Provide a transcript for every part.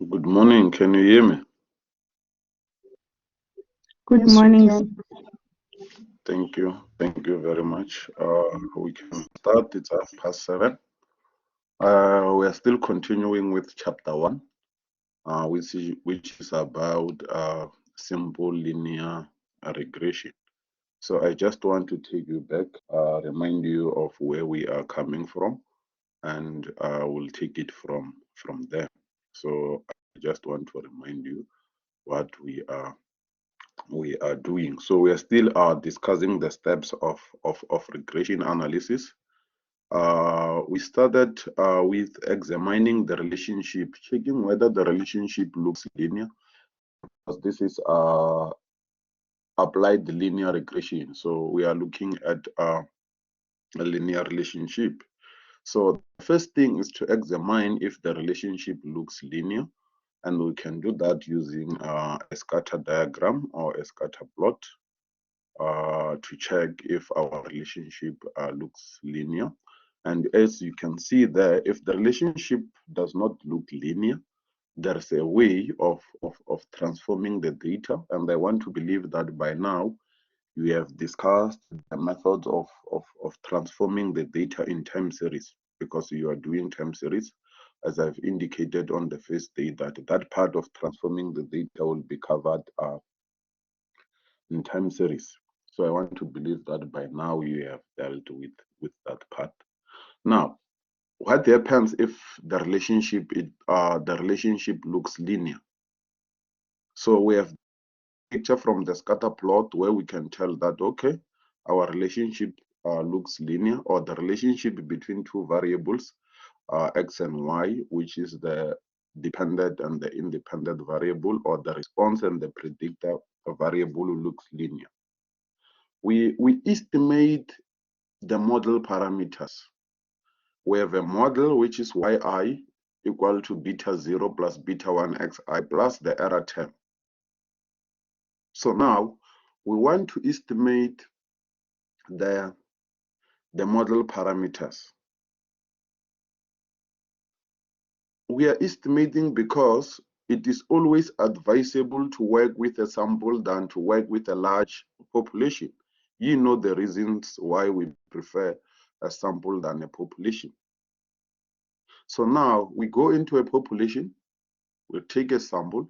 Good morning. Can you hear me? Good Yes, we morning. can. Thank you. Thank you very much. We can start. It's 7:30. We are still continuing with chapter 1, which is about simple linear regression. So I just want to take you back, remind you of where we are coming from, and we'll take it from there. So I just want to remind you what we are doing. So we are still discussing the steps of regression analysis. We started with examining the relationship, checking whether the relationship looks linear, because this is applied linear regression. So we are looking at a linear relationship. So the first thing is to examine if the relationship looks linear. And we can do that using a scatter diagram or a scatter plot. To check if our relationship looks linear. And as you can see there, if the relationship does not look linear, there's a way of transforming the data. And I want to believe that by now you have discussed the methods of transforming the data in time series, because you are doing time series. As I've indicated on the first day, that part of transforming the data will be covered in time series. So I want to believe that by now you have dealt with that part. Now, what happens if the relationship looks linear? So we have picture from the scatter plot where we can tell that, okay, our relationship looks linear, or the relationship between two variables, x and y, which is the dependent and the independent variable, or the response and the predictor variable, looks linear. We estimate the model parameters. We have a model which is yi equal to beta 0 plus beta 1 xi plus the error term. So now we want to estimate the model parameters. We are estimating because it is always advisable to work with a sample than to work with a large population. You know the reasons why we prefer a sample than a population. So now we go into a population, we take a sample,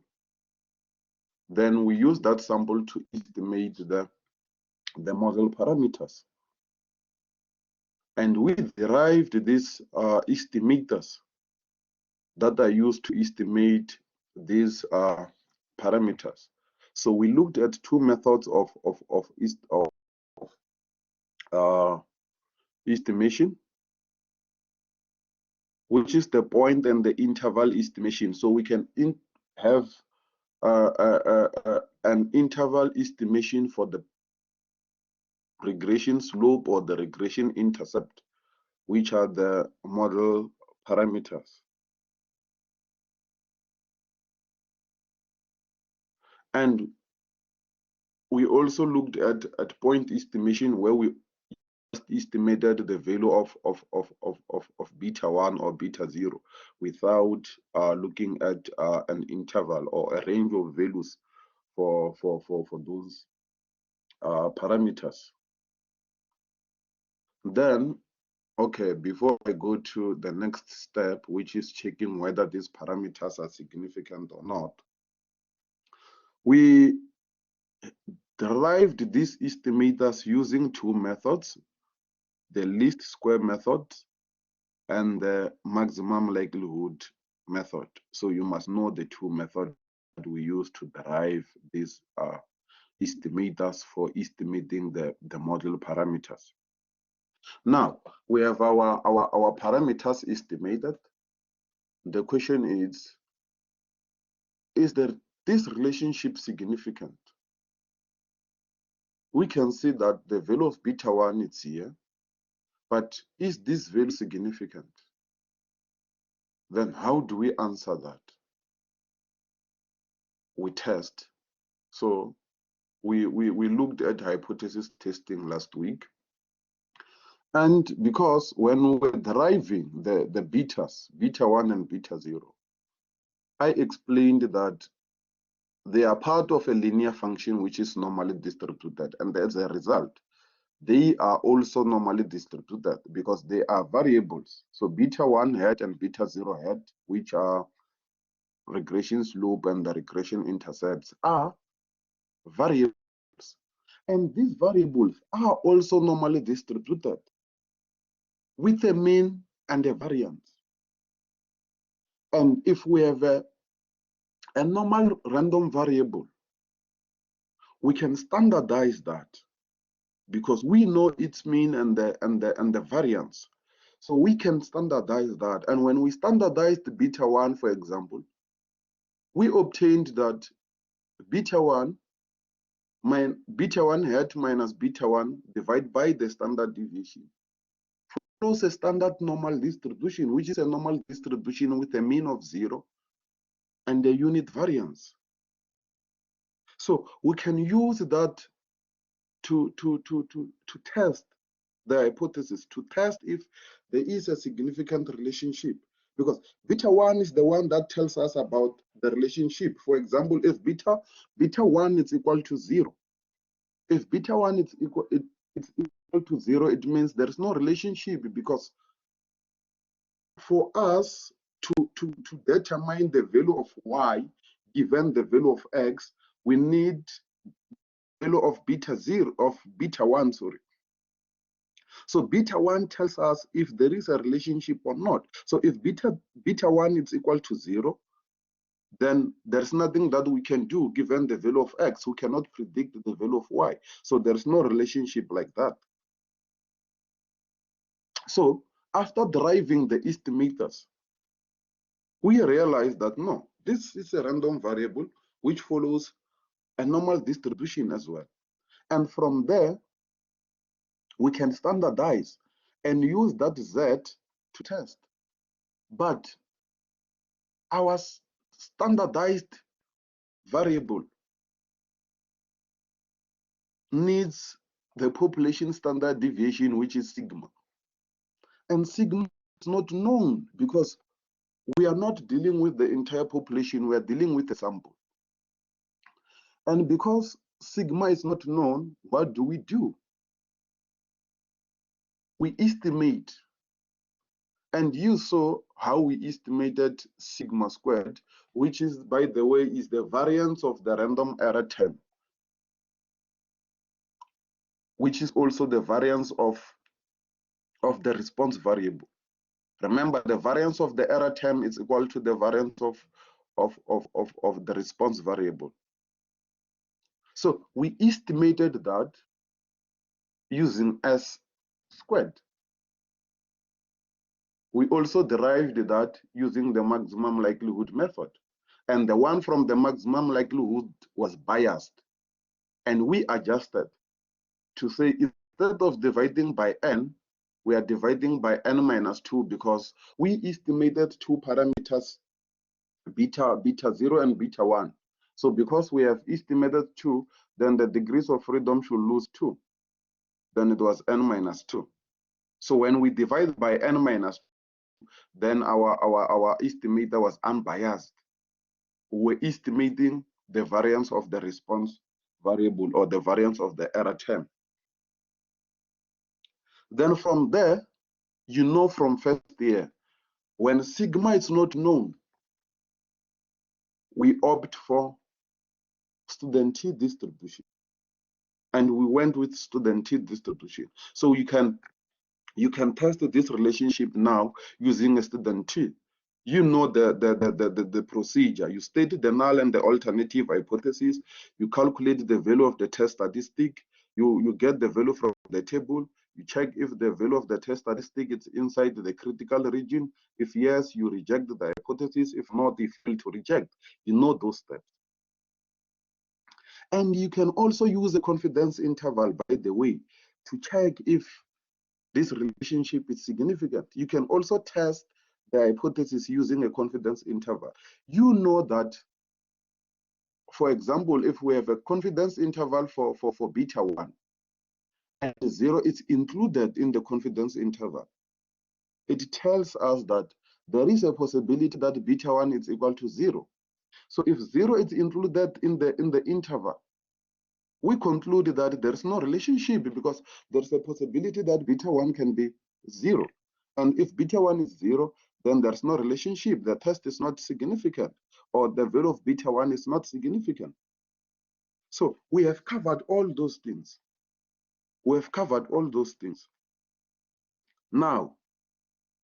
then we use that sample to estimate the model parameters. And we derived these estimators that are used to estimate these parameters. So we looked at two methods of estimation, which is the point and the interval estimation. So we can have an interval estimation for the regression slope or the regression intercept, which are the model parameters. And we also looked at point estimation, where we estimated the value of beta 1 or beta 0 without looking at an interval or a range of values for those parameters. Then, okay, before I go to the next step, which is checking whether these parameters are significant or not, we derived these estimators using two methods, the least square method and the maximum likelihood method. So you must know the two methods that we use to derive these estimators for estimating the model parameters. Now we have our parameters estimated. The question is this relationship significant? We can see that the value of beta 1 is here, but is this value significant? Then how do we answer that? We test. So we looked at hypothesis testing last week. And because when we were deriving the betas, beta 1 and beta 0, I explained that they are part of a linear function which is normally distributed, and as a result, they are also normally distributed because they are variables. So beta 1 hat and beta 0 hat, which are regression slope and the regression intercepts, are variables. And these variables are also normally distributed with a mean and a variance. And if we have a normal random variable, we can standardize that because we know its mean and the variance. So we can standardize that. And when we standardized beta 1, for example, we obtained that beta 1 hat minus beta 1 divided by the standard deviation follows a standard normal distribution, which is a normal distribution with a mean of 0 and a unit variance. So we can use that to test the hypothesis, to test if there is a significant relationship, because beta 1 is the one that tells us about the relationship. For example, if beta 1 is equal to 0, if beta 1 is equal to 0, it means there is no relationship, because for us to determine the value of y given the value of x, we need value of beta 1, sorry. So beta 1 tells us if there is a relationship or not. So if beta 1 is equal to 0, then there's nothing that we can do given the value of x. We cannot predict the value of y. So there's no relationship like that. So after deriving the estimators, we realized that no, this is a random variable which follows a normal distribution as well. And from there, we can standardize and use that z to test. But our standardized variable needs the population standard deviation, which is sigma. And sigma is not known because we are not dealing with the entire population, we are dealing with a sample. And because sigma is not known, what do? We estimate. And you saw how we estimated sigma squared, which is, by the way, is the variance of the random error term, which is also the variance of the response variable. Remember, the variance of the error term is equal to the variance of the response variable. So we estimated that using S squared. We also derived that using the maximum likelihood method. And the one from the maximum likelihood was biased. And we adjusted to say instead of dividing by n, we are dividing by n minus 2 because we estimated two parameters, beta 0 and beta 1. So because we have estimated 2, then the degrees of freedom should lose 2. Then it was n minus 2. So when we divide by n minus 2, then our estimator was unbiased. We're estimating the variance of the response variable or the variance of the error term. Then from there, you know from first year, when sigma is not known, we opt for student t distribution. And we went with student t distribution. So you can test this relationship now using a student t. You know the procedure. You state the null and the alternative hypothesis. You calculate the value of the test statistic. You get the value from the table. You check if the value of the test statistic is inside the critical region. If yes, you reject the hypothesis. If not, you fail to reject. You know those steps. And you can also use a confidence interval, by the way, to check if this relationship is significant. You can also test the hypothesis using a confidence interval. You know that, for example, if we have a confidence interval for beta 1, and 0 is included in the confidence interval, it tells us that there is a possibility that beta 1 is equal to 0. So if 0 is included in the interval, we conclude that there's no relationship because there's a possibility that beta 1 can be 0. And if beta 1 is 0, then there's no relationship. The test is not significant, or the value of beta 1 is not significant. So we have covered all those things. We have covered all those things. Now,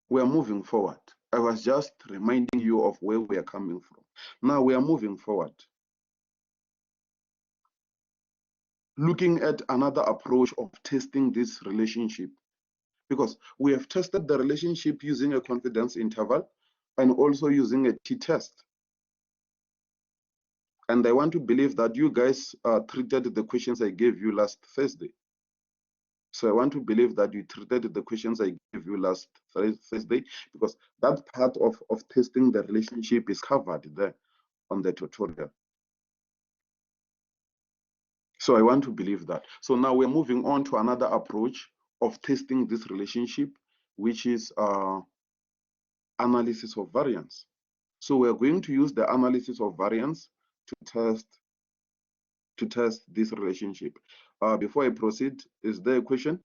we are moving forward. I was just reminding you of where we are coming from. Now we are moving forward. Looking at another approach of testing this relationship, because we have tested the relationship using a confidence interval and also using a t-test. And I want to believe that you guys treated the questions I gave you last Thursday. So I want to believe that you treated the questions I gave you last Thursday, because that part of testing the relationship is covered there on the tutorial. So I want to believe that. So now we're moving on to another approach of testing this relationship, which is analysis of variance. So we're going to use the analysis of variance to test this relationship. Before I proceed, is there a question?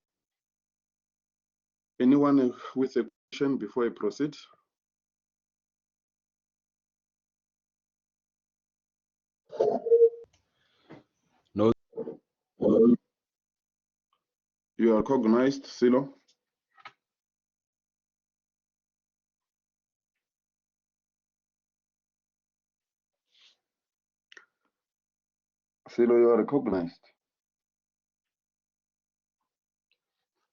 Anyone with a question before I proceed? No. You are recognized, Silo? Silo, you are recognized.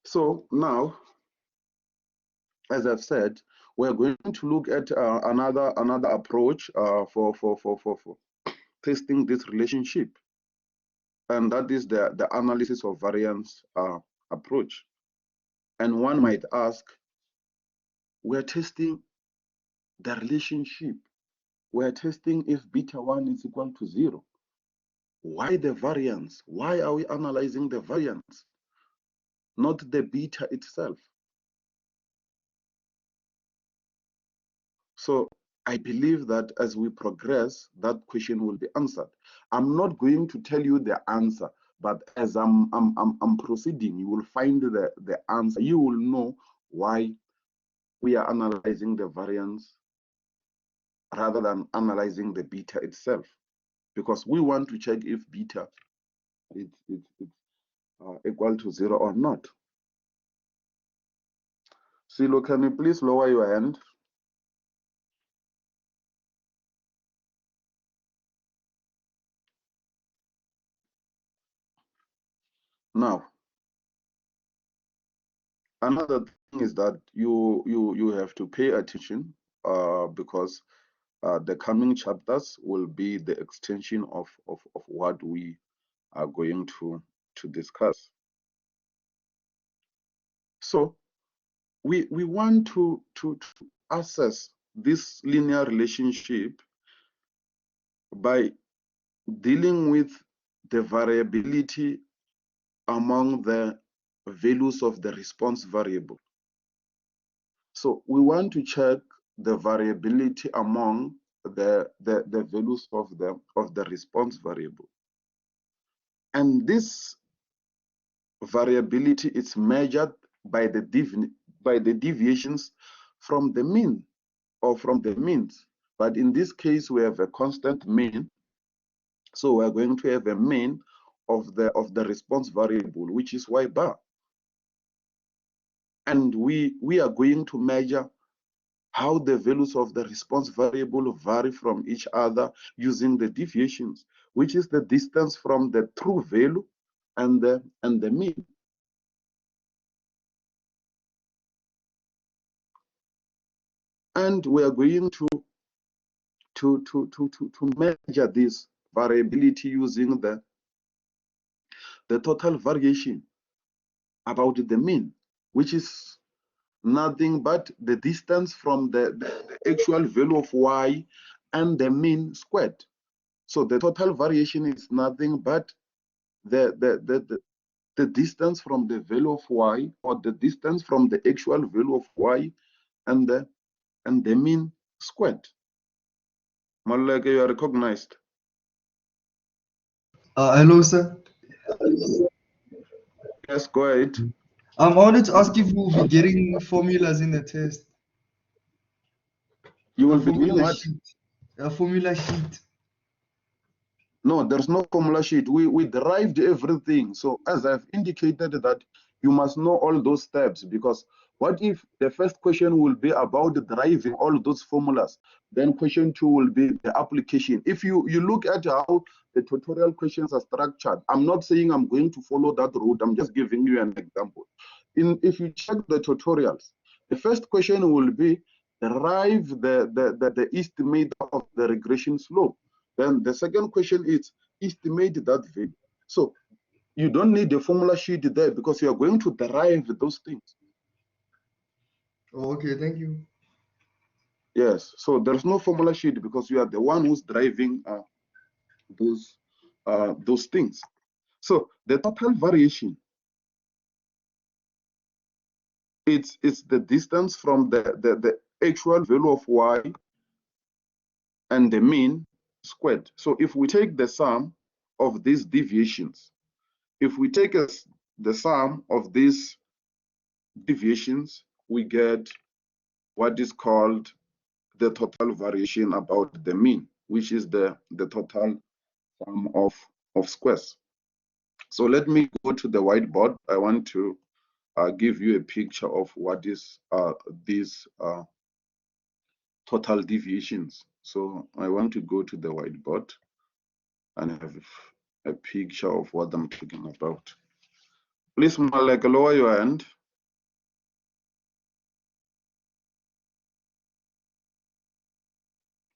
So now, as I've said, we're going to look at another approach for testing this relationship, and that is the analysis of variance approach. And one might ask, we're testing the relationship. We're testing if beta 1 is equal to 0. Why the variance? Why are we analyzing the variance, not the beta itself? So I believe that as we progress, that question will be answered. I'm not going to tell you the answer, but as I'm proceeding, you will find the answer. You will know why we are analyzing the variance rather than analyzing the beta itself, because we want to check if beta is equal to 0 or not. Silo, can you please lower your hand? Now, another thing is that you have to pay attention because the coming chapters will be the extension of what we are going to discuss. So we want to assess this linear relationship by dealing with the variability among the values of the response variable. So we want to check the variability among the values of the response variable. And this variability is measured by the deviations from the mean or from the means. But in this case, we have a constant mean. So we're going to have a mean of the response variable, which is y bar. And we are going to measure how the values of the response variable vary from each other using the deviations, which is the distance from the true value and the mean. And we are going to measure this variability using the total variation about the mean, which is nothing but the distance from the actual value of y and the mean squared. So the total variation is nothing but the distance from the value of y, or the distance from the actual value of y and and the mean squared. Maluleke, you are recognized. Hello, sir. Yes, go ahead. I wanted to ask if we'll be getting formulas in the test. You A will be doing formula what? sheet. A formula sheet. No, there's no formula sheet. We derived everything. So as I've indicated that you must know all those steps, because what if the first question will be about deriving all those formulas? Then question 2 will be the application. If you look at how the tutorial questions are structured, I'm not saying I'm going to follow that route. I'm just giving you an example. If you check the tutorials, the first question will be derive the estimate of the regression slope. Then the second question is estimate that value. So you don't need a formula sheet there because you are going to derive those things. Oh, okay, thank you. Yes, so there's no formula sheet because you are the one who's driving those things. So the total variation, it's the distance from the actual value of y and the mean squared. So if we take the sum of these deviations, if we take the sum of these deviations, we get what is called the total variation about the mean, which is the total sum of squares. So let me go to the whiteboard. I want to give you a picture of what is these total deviations. So I want to go to the whiteboard and have a picture of what I'm talking about. Please, Malek, lower your hand.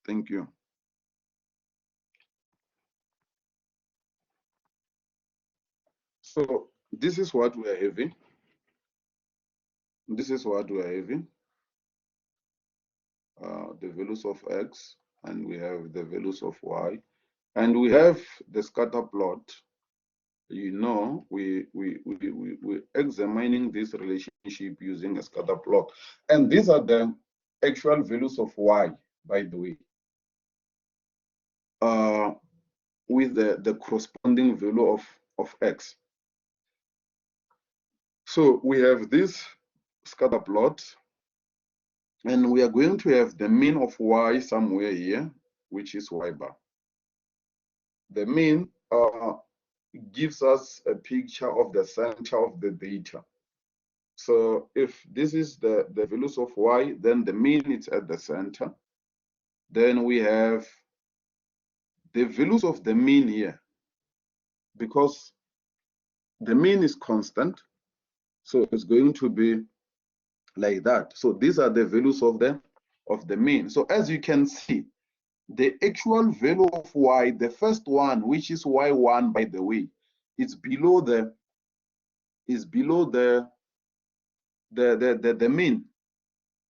Thank you. So this is what we are having. This is what we are having. The values of x, and we have the values of y, and we have the scatter plot. You know, we're examining this relationship using a scatter plot. And these are the actual values of y, by the way, with the corresponding value of x. So we have this scatter plot, and we are going to have the mean of y somewhere here, which is y bar. The mean gives us a picture of the center of the data. So if this is the values of y, then the mean is at the center. Then we have the values of the mean here, because the mean is constant. So it's going to be like that. So these are the values of the mean. So as you can see, the actual value of y, the first one, which is y1, by the way, is below the mean.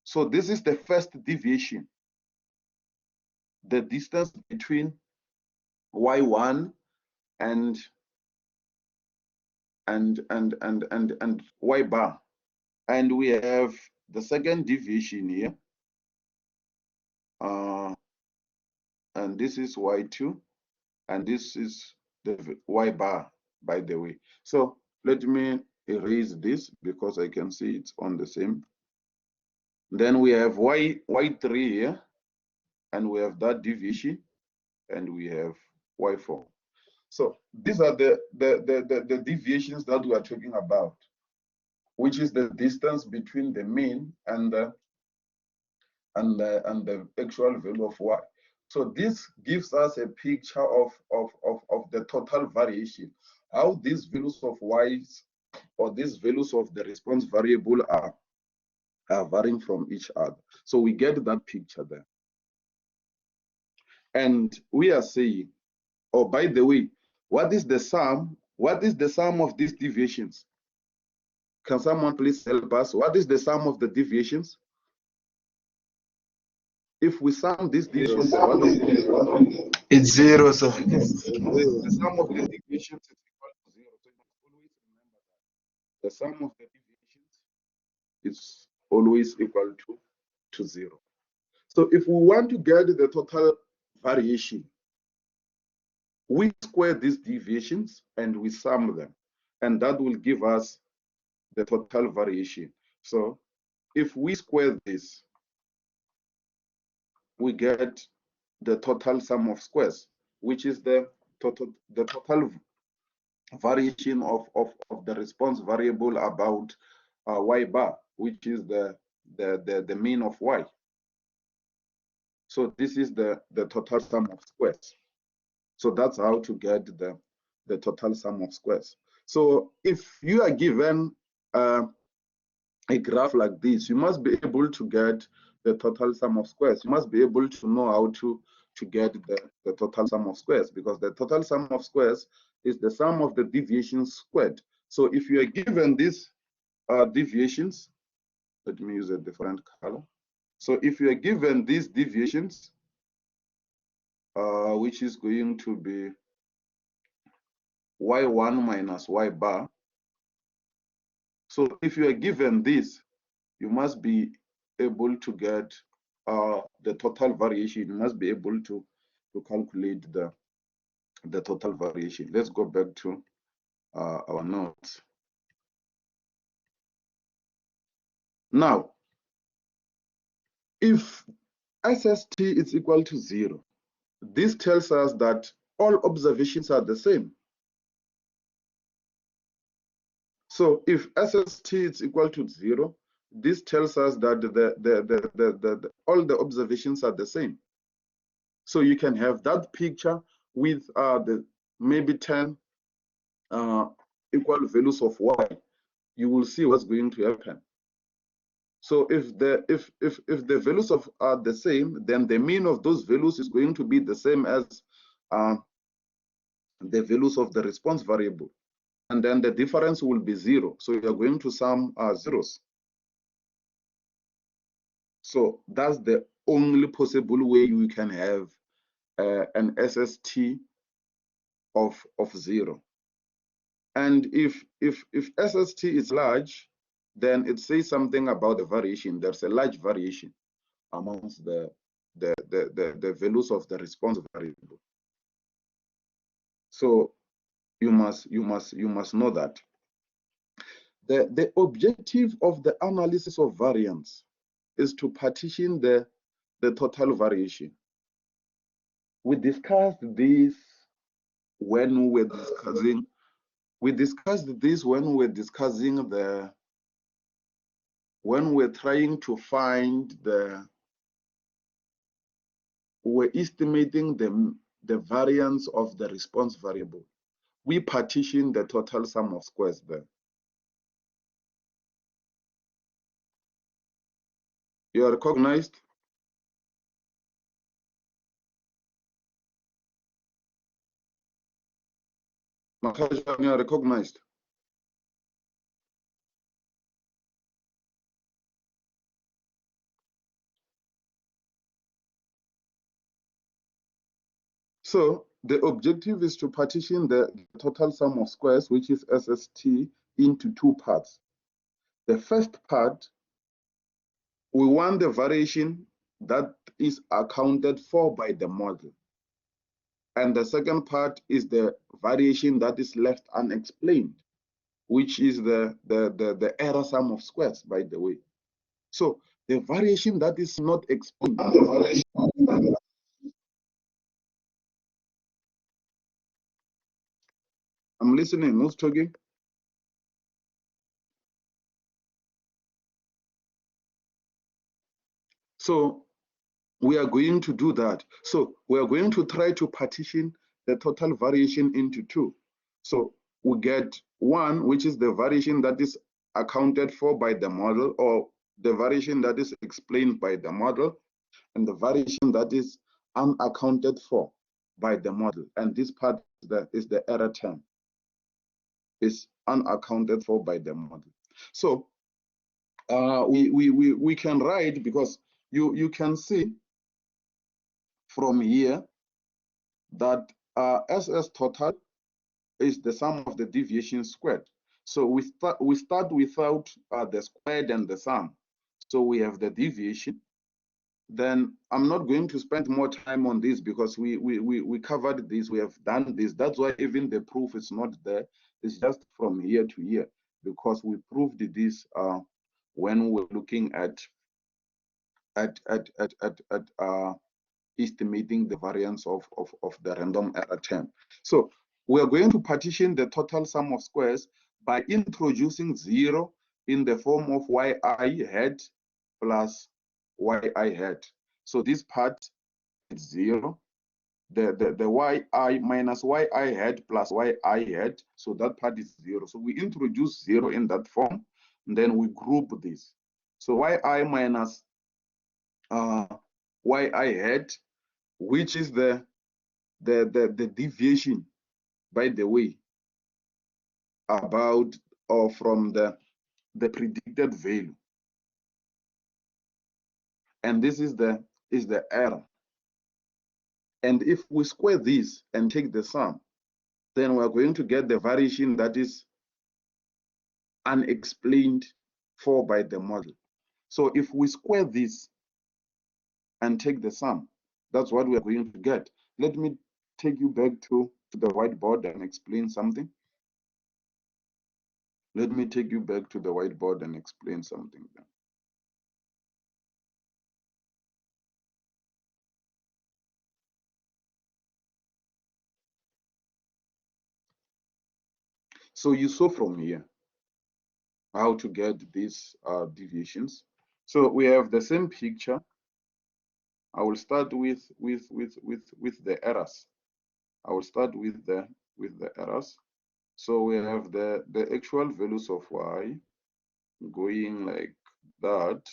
So this is the first deviation, the distance between y1 and y bar. And we have the second deviation here, and this is y2, and this is the y bar, by the way. So let me erase this because I can see it's on the same. Then we have y3 here, and we have that deviation, and we have y4. So these are the deviations that we are talking about, which is the distance between the mean and the actual value of y. So this gives us a picture of the total variation, how these values of y's or these values of the response variable are varying from each other. So we get that picture there. And we are saying, oh, by the way, what is the sum? What is the sum of these deviations? Can someone please help us? What is the sum of the deviations? If we sum these deviations, what is it? It's zero, sir. The sum of the deviations is equal to zero. So you must always remember that the sum of the deviations is always equal to zero. So if we want to get the total variation, we square these deviations and we sum them, and that will give us the total variation. So if we square this, we get the total sum of squares, which is the total variation of the response variable about y bar, which is the mean of y. So this is the total sum of squares. So that's how to get the total sum of squares. So if you are given a graph like this, you must be able to get the total sum of squares. You must be able to know how to get the total sum of squares, because the total sum of squares is the sum of the deviations squared. So if you are given these deviations, let me use a different color. So if you are given these deviations, which is going to be y1 minus y bar. So if you are given this, you must be able to get the total variation. You must be able to calculate the total variation. Let's go back to our notes. Now, if SST is equal to 0, this tells us that all observations are the same. So if SST is equal to 0, this tells us that all the observations are the same. So you can have that picture with the maybe 10 equal values of y. You will see what's going to happen. So if the values are the same, then the mean of those values is going to be the same as the values of the response variable, and then the difference will be 0. So you're going to sum zeros. So that's the only possible way you can have an SST of 0. And if SST is large, then it says something about the variation. There's a large variation amongst the values of the response variable. So you must know that. The objective of the analysis of variance is to partition the total variation. We discussed this when we were discussing when we're trying to find we're estimating the variance of the response variable. We partition the total sum of squares there. You are recognized? Makajan, you are recognized? So the objective is to partition the total sum of squares, which is SST, into two parts. The first part, we want the variation that is accounted for by the model. And the second part is the variation that is left unexplained, which is the error sum of squares, by the way. So the variation that is not explained, I'm listening, who's talking? So we are going to do that. So we are going to try to partition the total variation into two. So we get one, which is the variation that is accounted for by the model, or the variation that is explained by the model, and the variation that is unaccounted for by the model. And this part is the error term, is unaccounted for by the model. So we can write, because you can see from here that SS total is the sum of the deviations squared. So we start without the squared and the sum. So we have the deviation, then I'm not going to spend more time on this because we covered this, we have done this. That's why even the proof is not there. It's just from here to here because we proved this when we're looking at estimating the variance of the random error term. So we are going to partition the total sum of squares by introducing 0 in the form of yi hat plus yi hat. So this part is 0. The yi minus yi hat plus yi hat. So that part is 0. So we introduce 0 in that form, and then we group this. So yi minus yi hat, which is the deviation, by the way, about or from the predicted value. And this is the error. And if we square this and take the sum, then we're going to get the variation that is unexplained for by the model. So if we square this and take the sum, that's what we're going to get. Let me take you back to the whiteboard and explain something. Let me take you back to the whiteboard and explain something then. So you saw from here how to get these deviations. So we have the same picture. I will start with the errors. I will start with the errors. So we have the actual values of y going like that.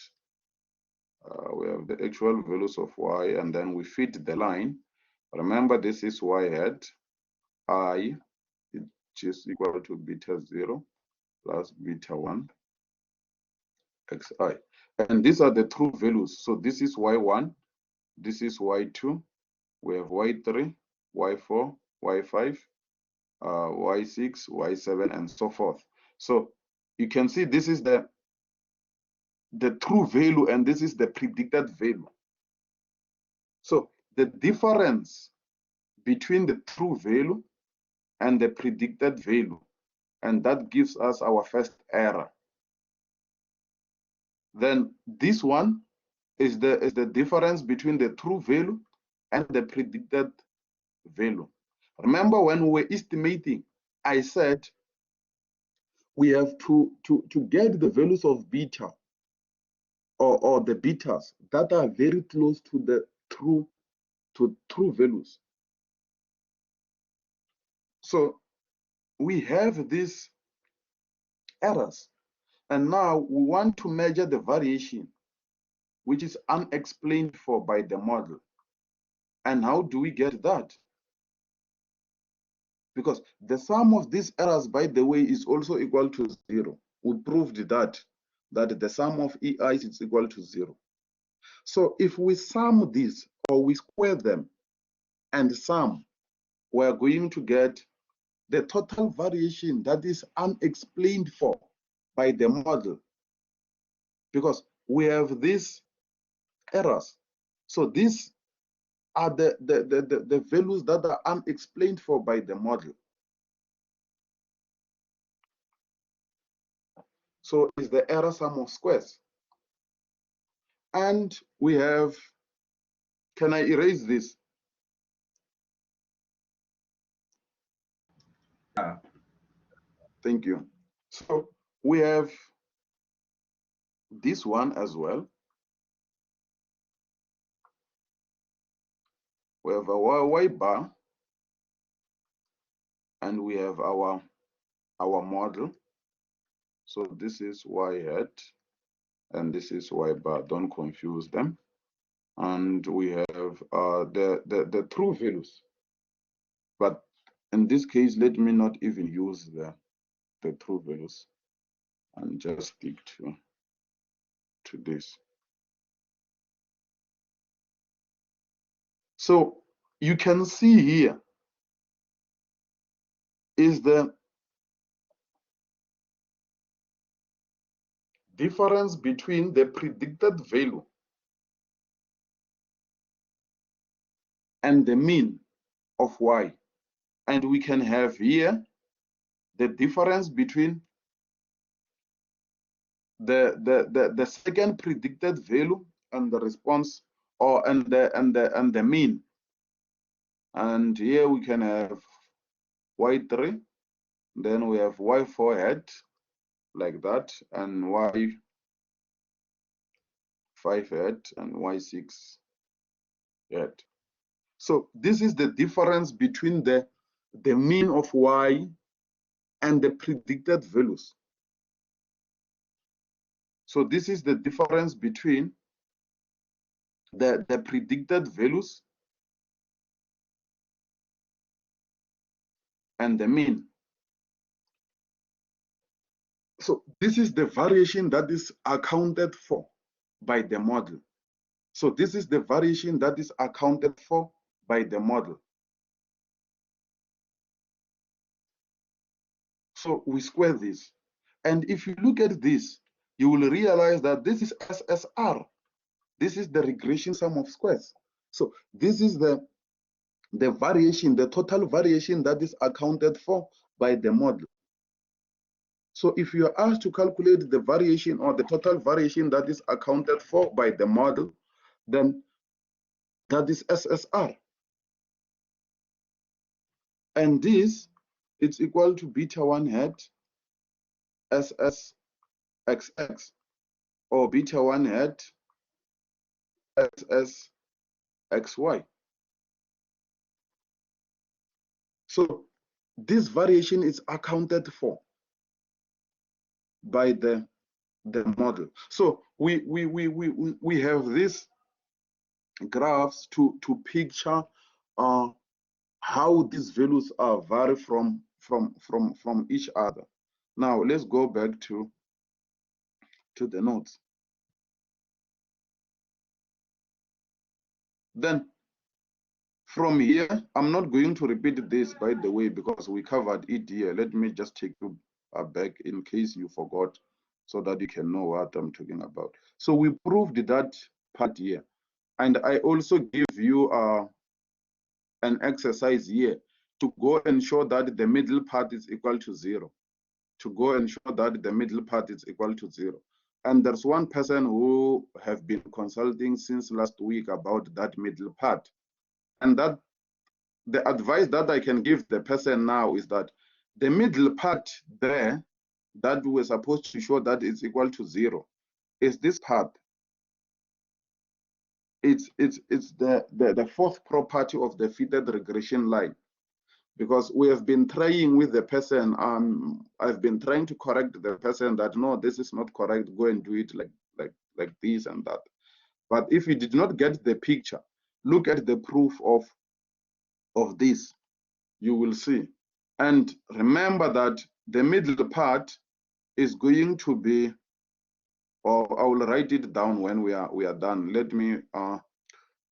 We have the actual values of y, and then we fit the line. Remember, this is y hat I, which is equal to beta 0 plus beta 1 xi. And these are the true values. So this is y1, this is y2, we have y3, y4, y5, y6, y7, and so forth. So you can see this is the true value and this is the predicted value. So the difference between the true value and the predicted value, and that gives us our first error. Then this one is the difference between the true value and the predicted value. Remember when we were estimating, I said we have to get the values of beta or the betas that are very close to the true values. So we have these errors, and now we want to measure the variation which is unexplained for by the model. And how do we get that? Because the sum of these errors, by the way, is also equal to 0. We proved that the sum of EIs is equal to 0. So if we sum these or we square them and sum, we're going to get the total variation that is unexplained for by the model, because we have these errors. So these are the values that are unexplained for by the model. So it's the error sum of squares. And we have, can I erase this? Yeah. Thank you. So we have this one as well. We have our y bar, and we have our model. So this is y hat, and this is y bar. Don't confuse them. And we have the true values. But in this case, let me not even use the true values and just stick to this. So you can see here is the difference between the predicted value and the mean of y. And we can have here the difference between the second predicted value and the response, or and the mean. And here we can have y3, then we have y4 hat like that, and y5 hat and y6 hat. So this is the difference between the mean of y and the predicted values. So this is the difference between the predicted values and the mean. So this is the variation that is accounted for by the model. So this is the variation that is accounted for by the model. So we square this. And if you look at this, you will realize that this is SSR. This is the regression sum of squares. So this is the variation, the total variation that is accounted for by the model. So if you are asked to calculate the variation or the total variation that is accounted for by the model, then that is SSR. And this is equal to beta 1 hat SSXX, or beta 1 hat SSXY. So this variation is accounted for by the model. So we have these graphs to picture how these values are vary from each other. Now let's go back to the notes. Then from here, I'm not going to repeat this, by the way, because we covered it here. Let me just take you back in case you forgot, so that you can know what I'm talking about. So we proved that part here. And I also give you an exercise here to go and show that the middle part is equal to 0. To go and show that the middle part is equal to 0. And there's one person who have been consulting since last week about that middle part. And that the advice that I can give the person now is that the middle part there that we're supposed to show that it's equal to 0 is this part. It's the fourth property of the fitted regression line, because we have been trying with the person. I've been trying to correct the person that no, this is not correct. Go and do it like this and that. But if you did not get the picture, look at the proof of this. You will see. And remember that the middle part is going to be, or I will write it down when we are done. Let me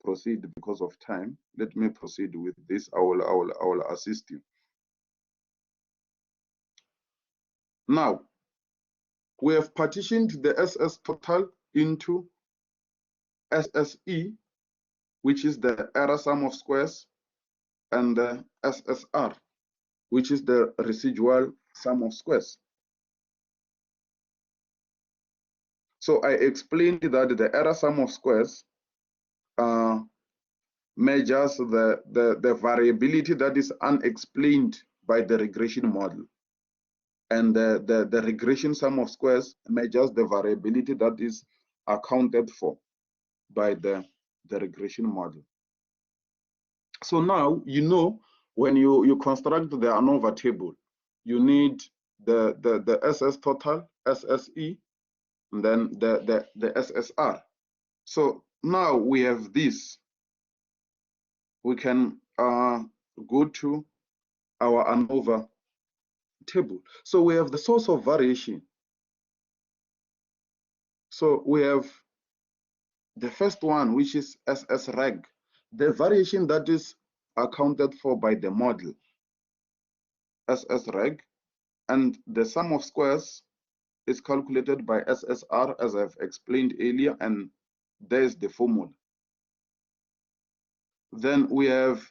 proceed because of time. Let me proceed with this. I will assist you. Now, we have partitioned the SS total into SSE, which is the error sum of squares, and the SSR, which is the residual sum of squares. So I explained that the error sum of squares measures the variability that is unexplained by the regression model. And the regression sum of squares measures the variability that is accounted for by the regression model. So now, you know, when you construct the ANOVA table, you need the SS total, SSE, and then the SSR. So now we have this. We can go to our ANOVA table. So we have the source of variation. So we have the first one, which is SSREG, the variation that is accounted for by the model, SSREG, and the sum of squares is calculated by SSR, as I've explained earlier, and there's the formula. Then we have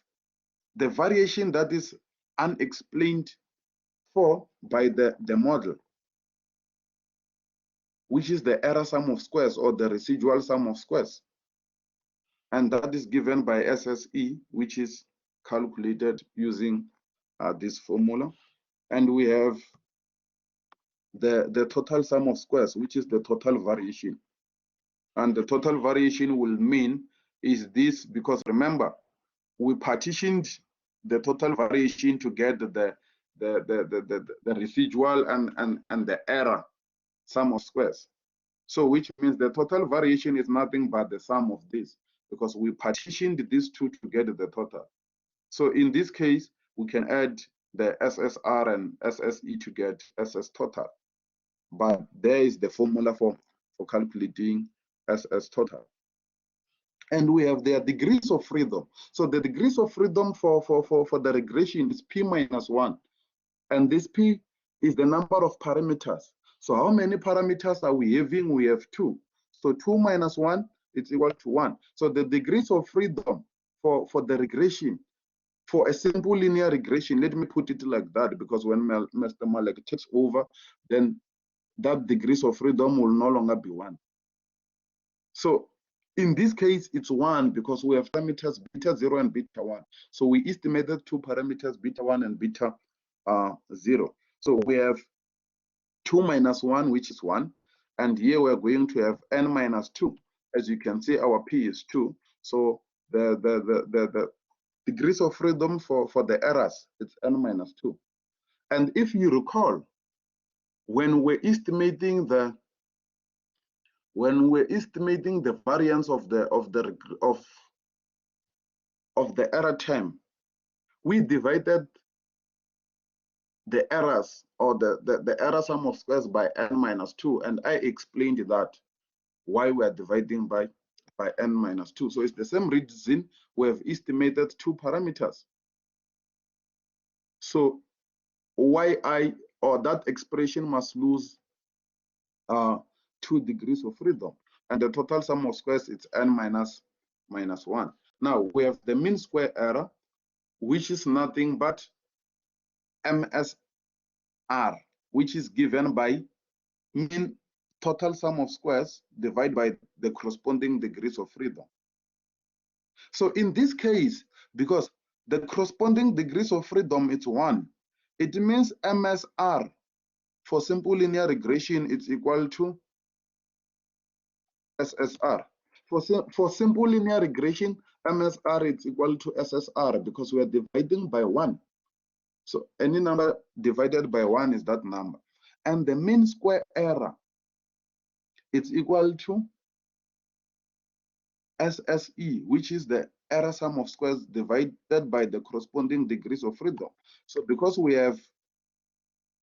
the variation that is unexplained for by the model, which is the error sum of squares or the residual sum of squares. And that is given by SSE, which is calculated using this formula. And we have the total sum of squares, which is the total variation. And the total variation will mean is this, because remember, we partitioned the total variation to get the residual and the error sum of squares. So which means the total variation is nothing but the sum of this, because we partitioned these two to get the total. So in this case, we can add the SSR and SSE to get SS total. But there is the formula for calculating SS total. And we have their degrees of freedom. So the degrees of freedom for the regression is P minus 1. And this P is the number of parameters. So how many parameters are we having? We have 2. So 2 minus 1 is equal to 1. So the degrees of freedom for the regression, for a simple linear regression, let me put it like that, because when Mr. Malek takes over, then that degrees of freedom will no longer be 1. So in this case, it's 1 because we have parameters beta 0 and beta 1. So we estimated 2 parameters, beta 1 and beta 0. So we have 2 minus 1, which is 1. And here we're going to have n minus 2. As you can see, our P is 2. So the degrees of freedom for the errors, it's n minus 2. And if you recall, when we're estimating the variance of the error term, we divided the errors or the error sum of squares by n minus 2, and I explained that why we are dividing by n minus 2. So it's the same reason we have estimated 2 parameters. So yi, or that expression, must lose 2 degrees of freedom, and the total sum of squares is n minus 1. Now we have the mean square error, which is nothing but MSR, which is given by mean total sum of squares divided by the corresponding degrees of freedom. So in this case, because the corresponding degrees of freedom is 1, it means MSR for simple linear regression is equal to SSR. For simple linear regression, MSR is equal to SSR because we are dividing by 1. So any number divided by 1 is that number. And the mean square error is equal to SSE, which is the error sum of squares divided by the corresponding degrees of freedom. So because we have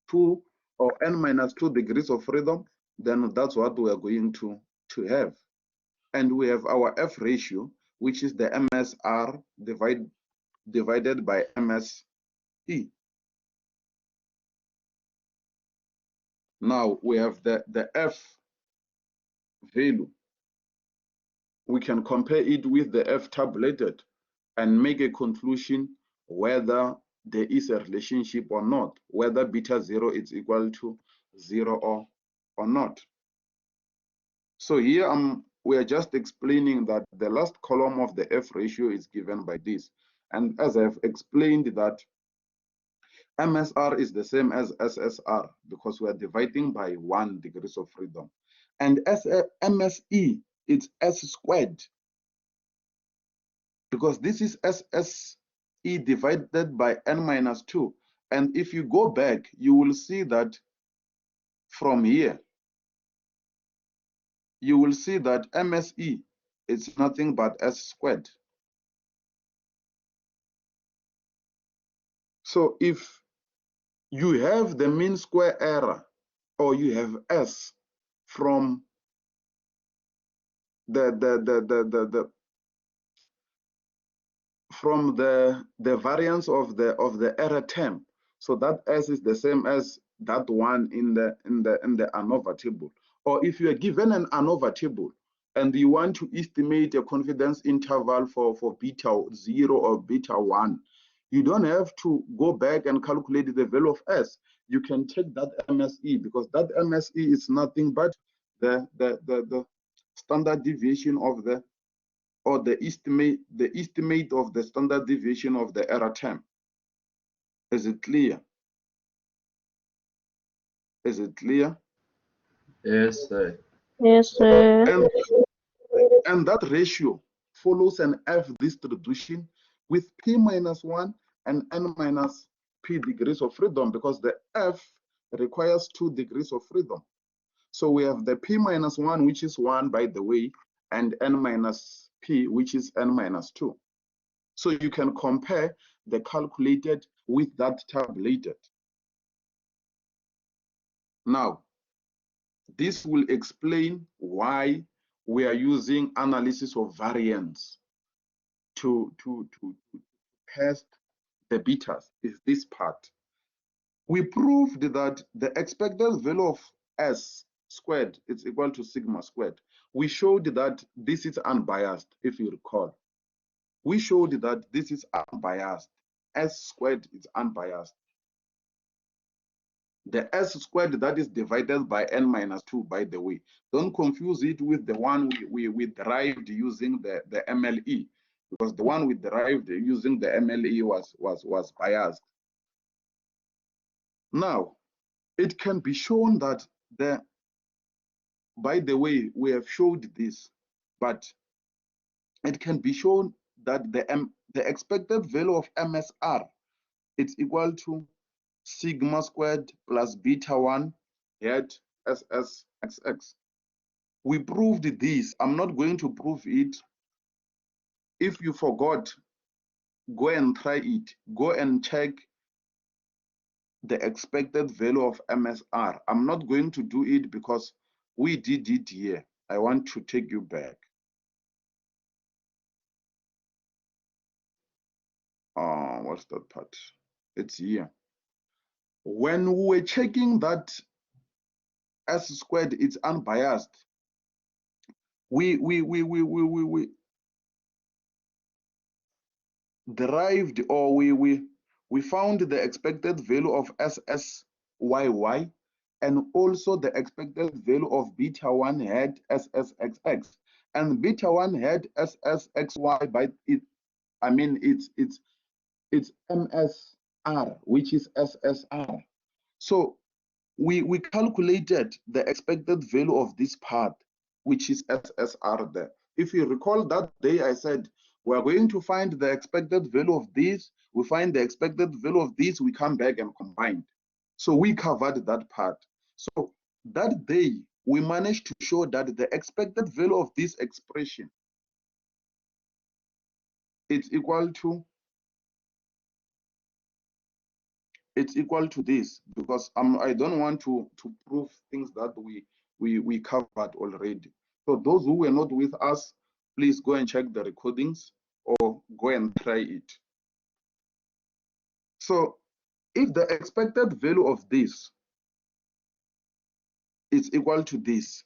2 or n minus 2 degrees of freedom, then that's what we are going to have. And we have our F ratio, which is the MSR divided by MSE. Now we have the F value. We can compare it with the F tabulated and make a conclusion whether there is a relationship or not, whether beta 0 is equal to 0 or not. So here we are just explaining that the last column of the F ratio is given by this. And as I've explained that MSR is the same as SSR because we are dividing by 1 degrees of freedom. And MSE, it's S squared because this is SSE divided by n minus 2. And if you go back, you will see that from here, you will see that MSE is nothing but S squared. So if you have the mean square error or you have S from the variance of the error term, so that S is the same as that one in the ANOVA table. Or if you are given an ANOVA table, and you want to estimate a confidence interval for beta 0 or beta 1, you don't have to go back and calculate the value of S. You can take that MSE, because that MSE is nothing but the standard deviation of the, or the estimate of the standard deviation of the error term. Is it clear? Is it clear? Yes, sir. Yes, sir. And that ratio follows an F distribution with P minus 1 and N minus P degrees of freedom, because the F requires 2 degrees of freedom. So we have the P minus 1, which is 1, by the way, and N minus P, which is N minus 2. So you can compare the calculated with that tabulated. Now, this will explain why we are using analysis of variance to test the betas, is this part. We proved that the expected value of S squared is equal to sigma squared. We showed that this is unbiased, if you recall. We showed that this is unbiased. S squared is unbiased. The S squared that is divided by N minus 2, by the way. Don't confuse it with the one we derived using the MLE, because the one we derived using the MLE was biased. Now, it can be shown that by the way, we have showed this, but it can be shown that the expected value of MSR is equal to sigma squared plus beta 1 at SSXX. We proved this. I'm not going to prove it. If you forgot, go and try it. Go and check the expected value of MSR. I'm not going to do it because we did it here. I want to take you back. What's that part? It's here. When we were checking that S squared is unbiased, we derived, or we found the expected value of SSYY and also the expected value of beta 1 had SSXX, and beta 1 had SSXY, by it, I mean it's MSR, which is SSR. So we calculated the expected value of this part, which is SSR there. If you recall, that day I said we are going to find the expected value of this, we find the expected value of this, we come back and combine. So we covered that part. So that day we managed to show that the expected value of this expression is equal to this, because I don't want to prove things that we covered already. So those who were not with us, please go and check the recordings or go and try it. So if the expected value of this is equal to this,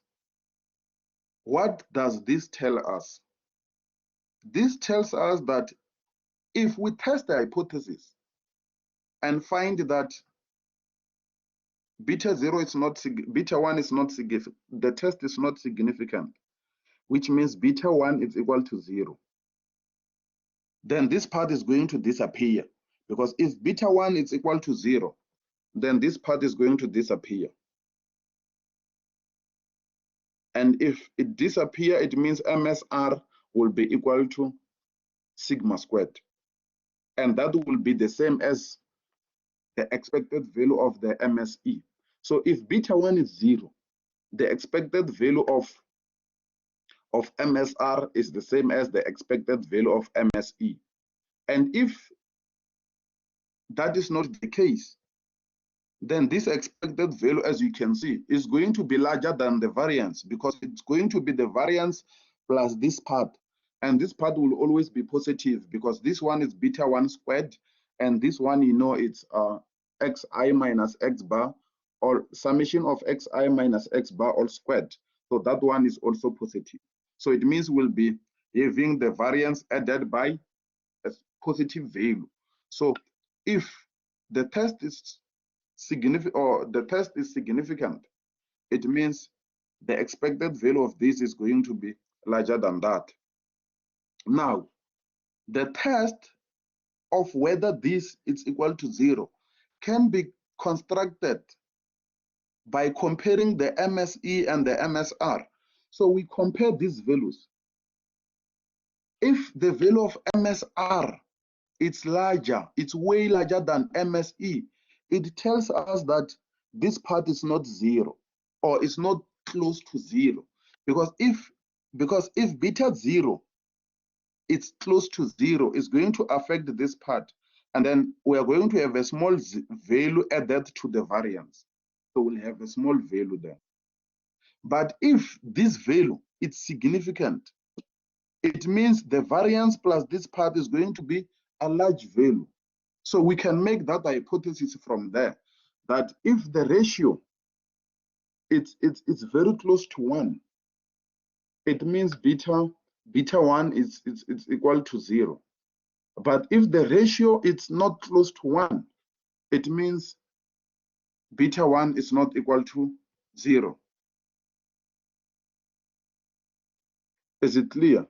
what does this tell us? This tells us that if we test the hypothesis and find that beta 0 is not, beta 1 is not significant, the test is not significant, which means beta 1 is equal to 0, then this part is going to disappear, because if beta 1 is equal to 0, then this part is going to disappear. And if it disappears, it means MSR will be equal to sigma squared. And that will be the same as the expected value of the MSE. So if beta 1 is 0, the expected value of MSR is the same as the expected value of MSE. And if that is not the case, then this expected value, as you can see, is going to be larger than the variance, because it's going to be the variance plus this part. And this part will always be positive, because this one is beta 1 squared, and this one, you know, it's xi minus x bar, or summation of xi minus x bar all squared. So that one is also positive. So it means we'll be having the variance added by a positive value. So if the test is significant, it means the expected value of this is going to be larger than that. Now, the test of whether this is equal to 0 can be constructed by comparing the MSE and the MSR. So we compare these values. If the value of MSR is larger, it's way larger than MSE, it tells us that this part is not 0 or it's not close to 0. Because if beta 0 is close to 0, it's going to affect this part. And then we are going to have a small value added to the variance. So we'll have a small value there. But if this value is significant, it means the variance plus this part is going to be a large value. So we can make that hypothesis from there, that if the ratio it's very close to 1, it means beta 1 is equal to 0. But if the ratio is not close to 1, it means beta 1 is not equal to 0. Is it clear?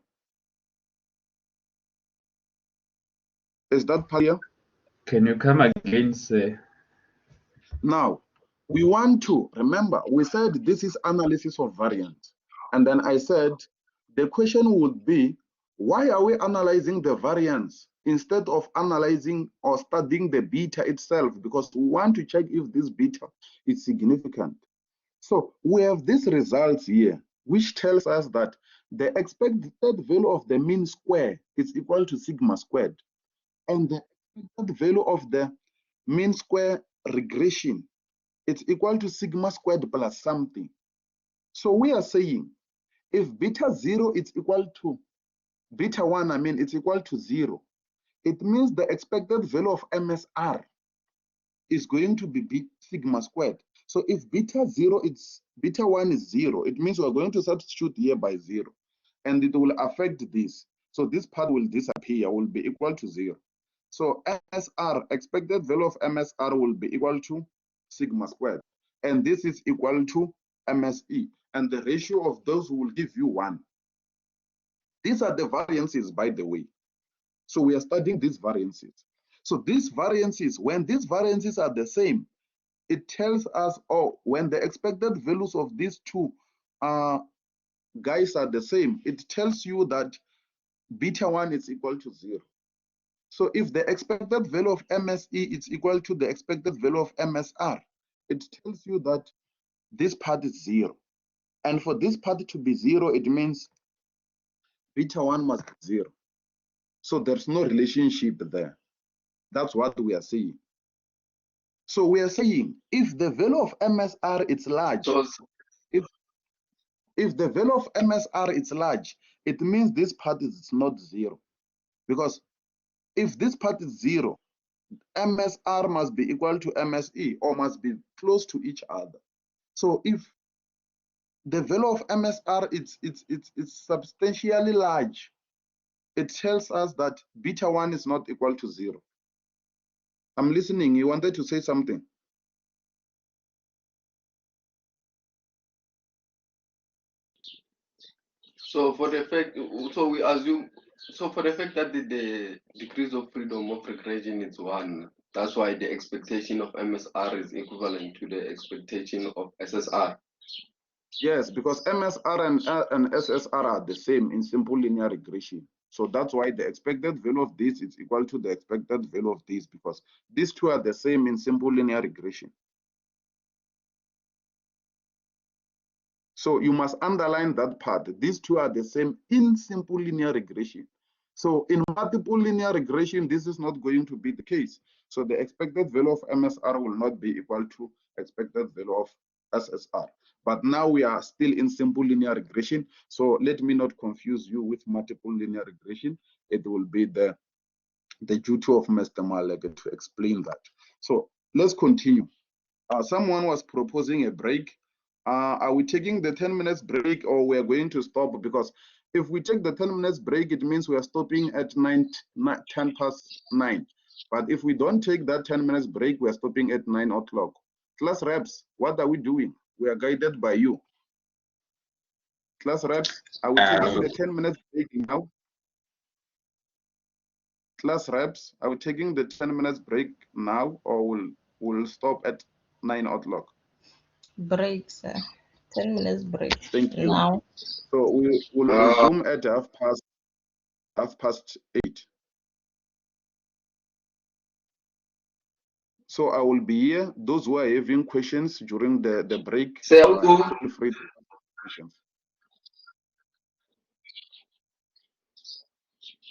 Is that clear? Can you come again, sir? Now, we want to remember, we said this is analysis of variance. And then I said, the question would be, why are we analyzing the variance instead of analyzing or studying the beta itself? Because we want to check if this beta is significant. So we have these results here, which tells us that the expected value of the mean square is equal to sigma squared. And the expected value of the mean square regression, it's equal to sigma squared plus something. So we are saying if beta 0 is equal to beta 1, it's equal to 0, it means the expected value of MSR is going to be sigma squared. So if beta 1 is 0, it means we're going to substitute here by 0, and it will affect this. So this part will disappear, will be equal to 0. So MSR, expected value of MSR will be equal to sigma squared. And this is equal to MSE. And the ratio of those will give you 1. These are the variances, by the way. So we are studying these variances. So these variances, when these variances are the same, it tells us, oh, when the expected values of these two guys are the same, it tells you that beta 1 is equal to 0. So if the expected value of MSE is equal to the expected value of MSR, it tells you that this part is 0. And for this part to be 0, it means beta 1 must be 0. So there's no relationship there. That's what we are saying. So we are saying if the value of MSR is large, So, if the value of MSR is large, it means this part is not 0. Because if this part is 0, MSR must be equal to MSE or must be close to each other. So if the value of MSR is substantially large, it tells us that beta 1 is not equal to 0. I'm listening. You wanted to say something? So for the fact, so we assume, so for the fact that the degrees of freedom of regression is 1, that's why the expectation of MSR is equivalent to the expectation of SSR. Yes, because MSR and SSR are the same in simple linear regression. So that's why the expected value of this is equal to the expected value of this, because these two are the same in simple linear regression. So you must underline that part. These two are the same in simple linear regression. So in multiple linear regression, this is not going to be the case. So the expected value of MSR will not be equal to expected value of SSR. But now we are still in simple linear regression. So let me not confuse you with multiple linear regression. It will be the duty of Mr. Malek to explain that. So let's continue. Someone was proposing a break. Are we taking the 10 minutes break or we're going to stop? Because If we take the 10 minutes break, it means we are stopping at 10 past 9. But if we don't take that 10 minutes break, we are stopping at 9 o'clock. Class reps, what are we doing? We are guided by you. Class reps, are we taking the 10 minutes break now? Class reps, are we taking the 10 minutes break now, or we'll stop at 9 o'clock? Break, sir. 10 minutes break. Thank you. Now. So we will resume at half past 8. So I will be here. Those who are having questions during the break, feel free to ask questions.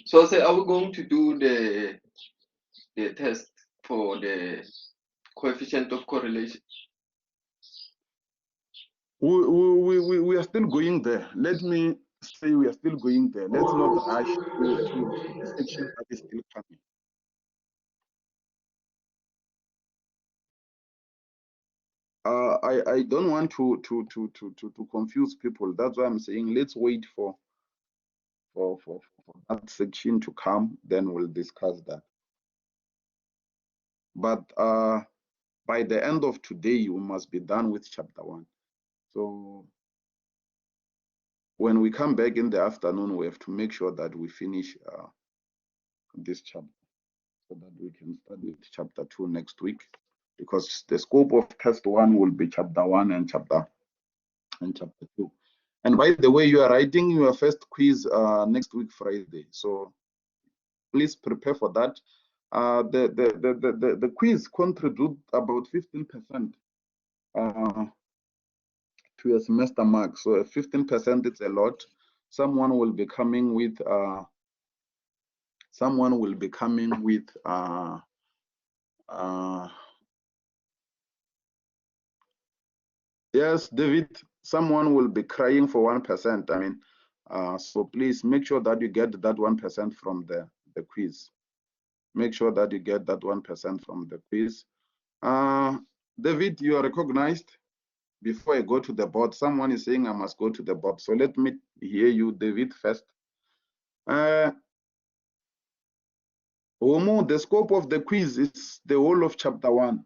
So say, are we going to do the test for the coefficient of correlation? We are still going there. Let me say we are still going there. Let's not rush to the section that is still coming. I don't want to confuse people. That's why I'm saying let's wait for that section to come, then we'll discuss that. But by the end of today, you must be done with chapter 1. So when we come back in the afternoon, we have to make sure that we finish this chapter so that we can start with chapter 2 next week, because the scope of test 1 will be chapter 1 and chapter 2. And by the way, you are writing your first quiz next week, Friday. So please prepare for that. The quiz contribute about 15% to your semester mark. So 15% is a lot. Someone will be coming with yes, David, someone will be crying for 1%. I mean, so please make sure that you get that 1% from the quiz. Make sure that you get that 1% from the quiz. David, you are recognized. Before I go to the board, someone is saying I must go to the board. So let me hear you, David, first. Omo, the scope of the quiz is the whole of chapter 1.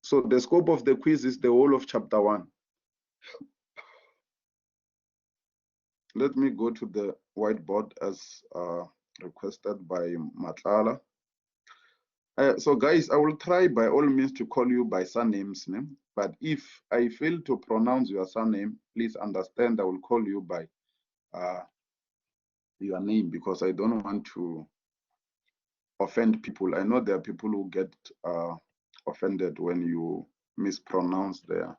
So the scope of the quiz is the whole of chapter 1. Let me go to the whiteboard as requested by Matlala. So guys, I will try by all means to call you by surnames, but if I fail to pronounce your surname, please understand I will call you by your name, because I don't want to offend people. I know there are people who get offended when you mispronounce their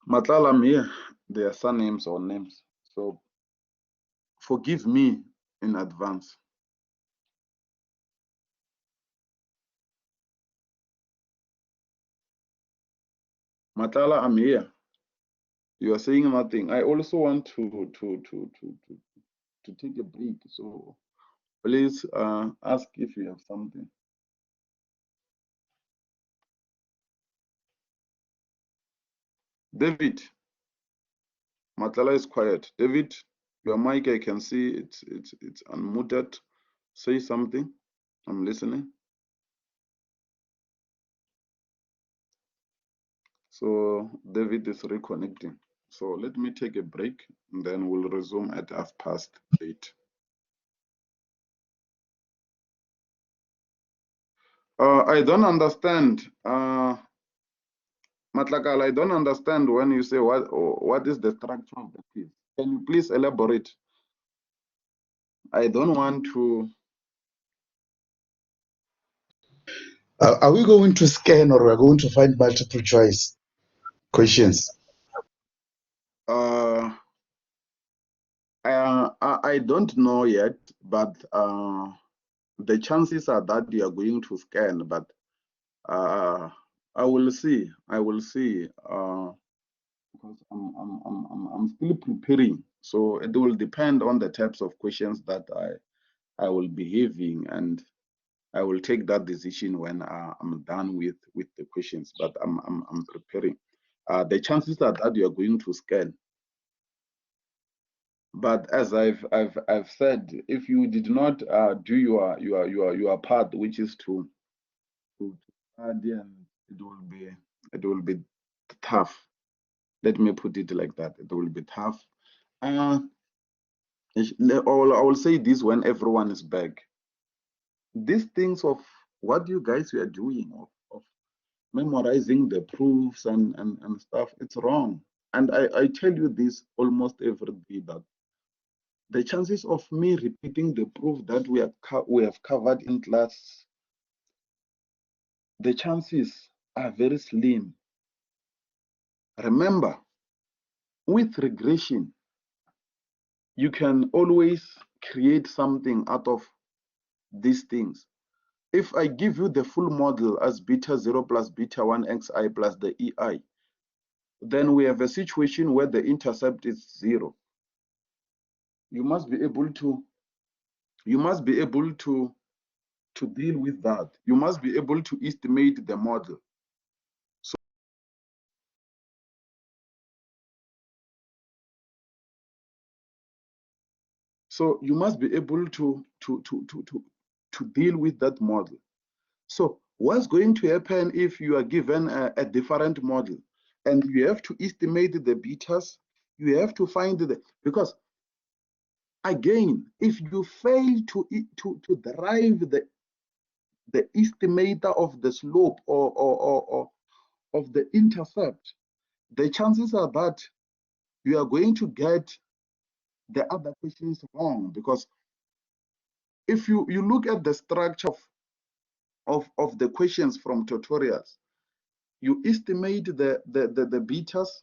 Matlala here, their surnames or names. So forgive me in advance. Matlala, I'm here. You are saying nothing. I also want to take a break. So please ask if you have something. David, Matlala is quiet. David, your mic, I can see it's unmuted. Say something. I'm listening. So David is reconnecting. So let me take a break and then we'll resume at 8:30. I don't understand. Matlakala, I don't understand when you say what is the structure of the quiz. Can you please elaborate? I don't want to. Are we going to scan, or are we going to find multiple choice questions? I don't know yet, but the chances are that you are going to scan, but I will see. I will see. Because I'm still preparing, so it will depend on the types of questions that I will be having, and I will take that decision when I'm done with the questions. But I'm preparing. The chances are that you are going to scan. But as I've said, if you did not do your part, which is to study, and it will be tough. Let me put it like that. It will be tough. I will say this when everyone is back. These things of what you guys were doing of memorizing the proofs and stuff, it's wrong. And I tell you this almost every day, that the chances of me repeating the proof that we have covered in class, the chances are very slim. Remember, with regression, you can always create something out of these things. If I give you the full model as beta 0 plus beta 1 xi plus the ei, then we have a situation where the intercept is 0. You must be able to deal with that. You must be able to estimate the model. So you must be able to deal with that model. So what's going to happen if you are given a different model and you have to estimate the betas? You have to find because again, if you fail to derive the estimator of the slope or of the intercept, the chances are that you are going to get the other questions wrong. Because if you look at the structure of the questions from tutorials, you estimate the betas,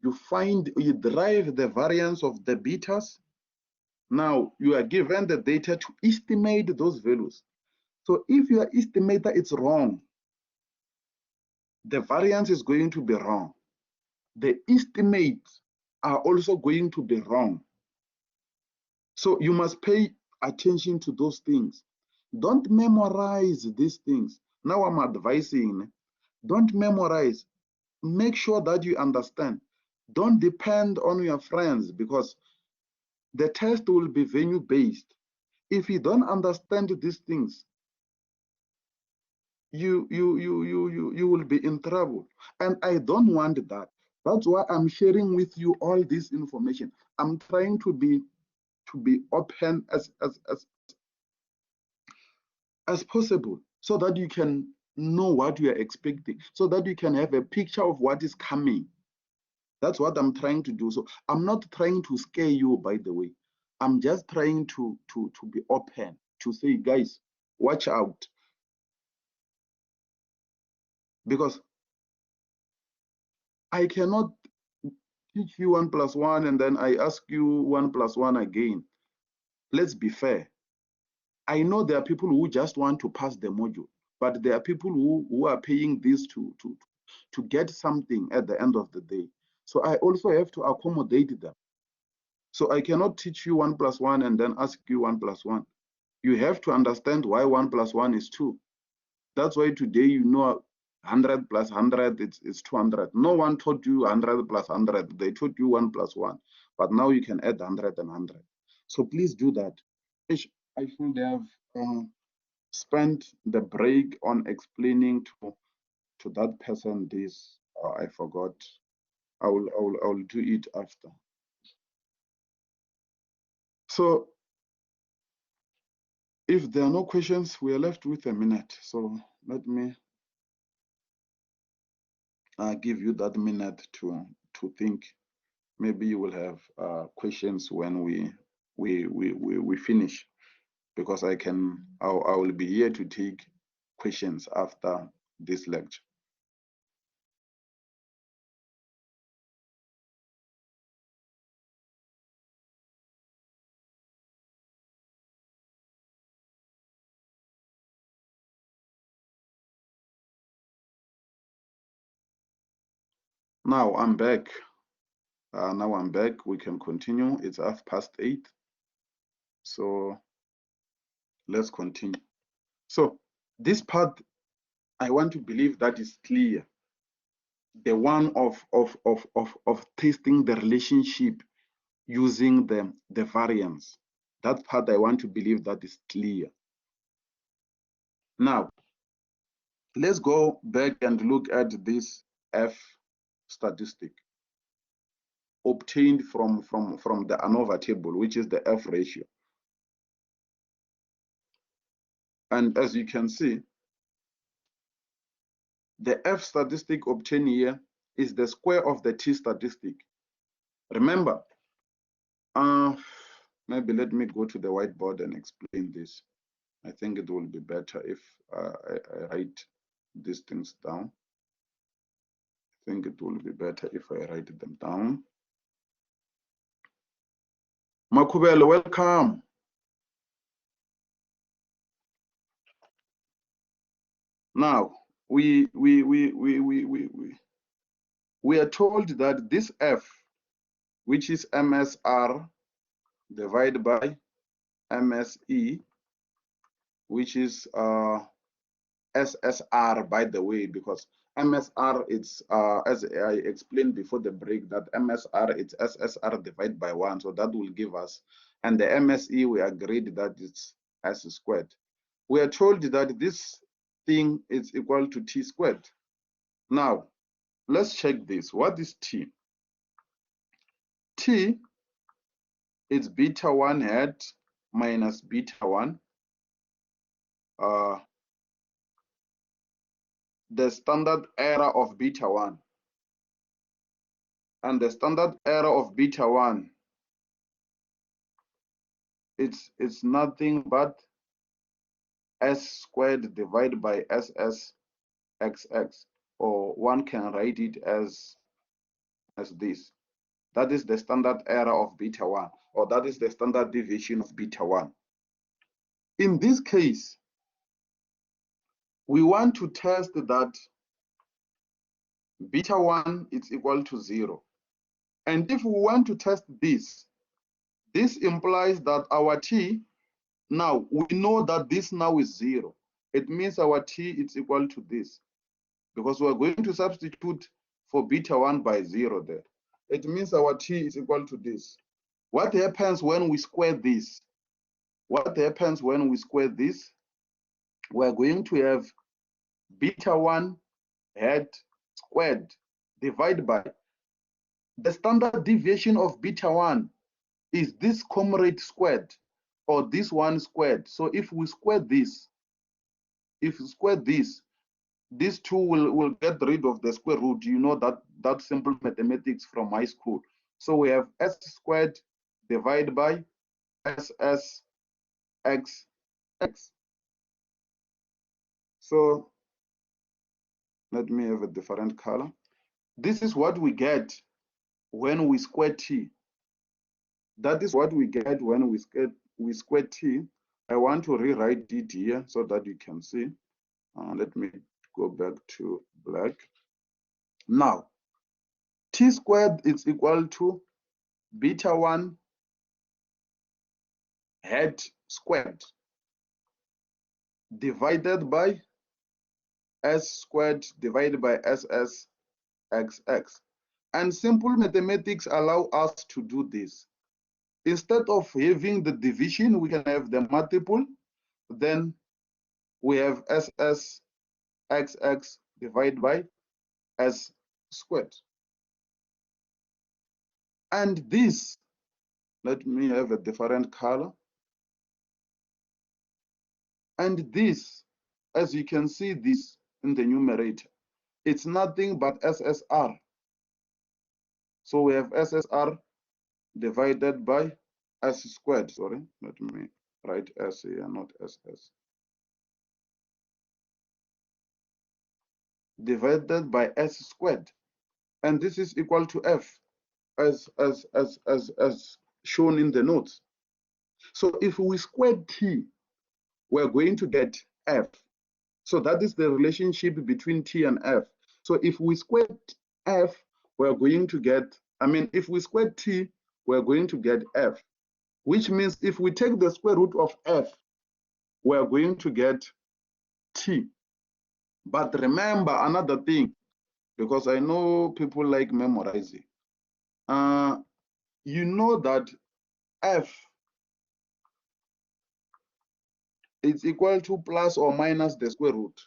you derive the variance of the betas. Now you are given the data to estimate those values. So if your estimator is wrong, the variance is going to be wrong. The estimates are also going to be wrong. So you must pay attention to those things. Don't memorize these things. Now I'm advising, don't memorize. Make sure that you understand. Don't depend on your friends, because the test will be venue based. If you don't understand these things, you will be in trouble. And I don't want that. That's why I'm sharing with you all this information. I'm trying to be open as possible, so that you can know what you are expecting, so that you can have a picture of what is coming. That's what I'm trying to do. So I'm not trying to scare you, by the way. I'm just trying to be open, to say, guys, watch out. Because I cannot teach you 1 plus 1 and then I ask you 1 plus 1 again. Let's be fair. I know there are people who just want to pass the module, but there are people who are paying this to get something at the end of the day. So I also have to accommodate them. So I cannot teach you 1 plus 1 and then ask you 1 plus 1. You have to understand why 1 plus 1 is 2. That's why today, you know, 100 plus 100, it's 200. No one taught you 100 plus 100. They taught you 1 plus 1. But now you can add 100 and 100. So please do that. I should have spent the break on explaining to that person this. I forgot. I will do it after. So if there are no questions, we are left with a minute. So let me give you that minute to think. Maybe you will have questions when we finish, because I will be here to take questions after this lecture. Now I'm back. We can continue. It's 8:30. So let's continue. So this part, I want to believe that is clear. The one of testing the relationship using the variance. That part I want to believe that is clear. Now, let's go back and look at this F statistic obtained from the ANOVA table, which is the F ratio. And as you can see, the F statistic obtained here is the square of the T statistic. Remember, maybe let me go to the whiteboard and explain this. I think it will be better if I write these things down. I think it will be better if I write them down. Makubelo, welcome. Now, we are told that this F, which is MSR divided by MSE, which is SSR, by the way, because MSR, it's as I explained before the break, that MSR, it's SSR divided by 1, so that will give us, and the MSE, we agreed that it's S squared. We are told that this thing is equal to T squared. Now, let's check this. What is T? T is beta 1 hat minus beta 1. The standard error of beta 1. And the standard error of beta 1, it's nothing but S squared divided by SSXX, or one can write it as this. That is the standard error of beta 1, or that is the standard deviation of beta 1. In this case, we want to test that beta 1 is equal to 0. And if we want to test this implies that our T, now we know that this now is 0. It means our T is equal to this, because we're going to substitute for beta 1 by 0 there. It means our T is equal to this. What happens when we square this? What happens when we square this? We're going to have beta 1 hat squared divided by the standard deviation of beta 1 is this comrade squared, or this one squared. So if we square this, if we square this, these two will get rid of the square root. You know that simple mathematics from high school. So we have S squared divided by SSXX. So let me have a different color. This is what we get when we square T. That is what we get when we square T. I want to rewrite it here so that you can see. Let me go back to black. Now, T squared is equal to beta 1 hat squared divided by S squared divided by SSXX. And simple mathematics allow us to do this. Instead of having the division, we can have the multiple. Then we have SSXX divided by S squared. And this, let me have a different color. And this, as you can see this in the numerator, it's nothing but SSR. So we have SSR divided by S squared. Sorry, let me write S here, not SS. Divided by S squared. And this is equal to F as shown in the notes. So if we square T, we're going to get F. So that is the relationship between T and F. So if we square F, we're going to get, if we square T, we're going to get F, which means if we take the square root of F, we're going to get T. But remember another thing, because I know people like memorizing. you know that f is equal to plus or minus the square root.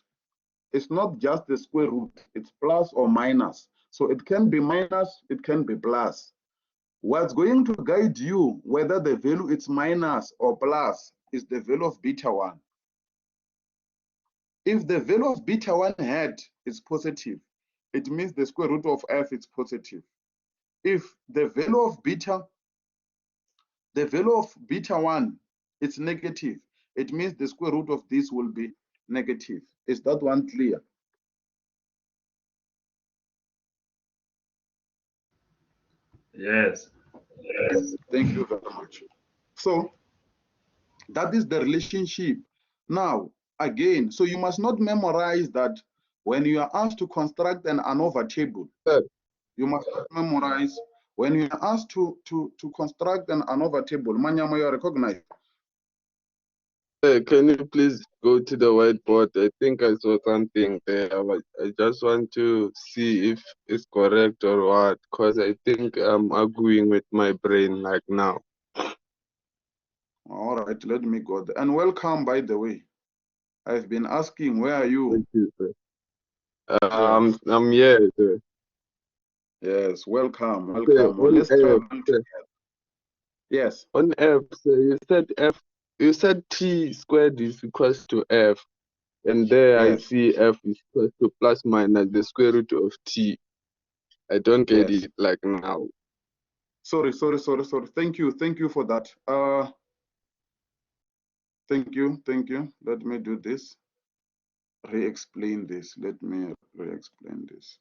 It's not just the square root, it's plus or minus. So it can be minus, it can be plus. What's going to guide you whether the value is minus or plus is the value of beta 1. If the value of beta 1 hat is positive, it means the square root of f is positive. If the value of beta 1 is negative, it means the square root of this will be negative. Is that one clear? Yes. Yes. Thank you very much. So that is the relationship. Now, again, so you must not memorize that when you are asked to construct an ANOVA table. You must not memorize when you are asked to construct an ANOVA table. Manyama, you are recognized. Can you please go to the whiteboard? I think I saw something there, but I just want to see if it's correct or what, because I think I'm arguing with my brain like now. All right, let me go there. And welcome, by the way. I've been asking, where are you? Thank you, sir. Yes. I'm here, sir. Yes, welcome, Sir, welcome. Well, on let's F, travel sir, together. Yes. on F, sir, you said T squared is equals to F, and there I Yes. see F is equals to plus minus the square root of T. I don't get Yes. it like now. Sorry. Thank you for that. Thank you. Let me do this. Re-explain this. Let me re-explain this.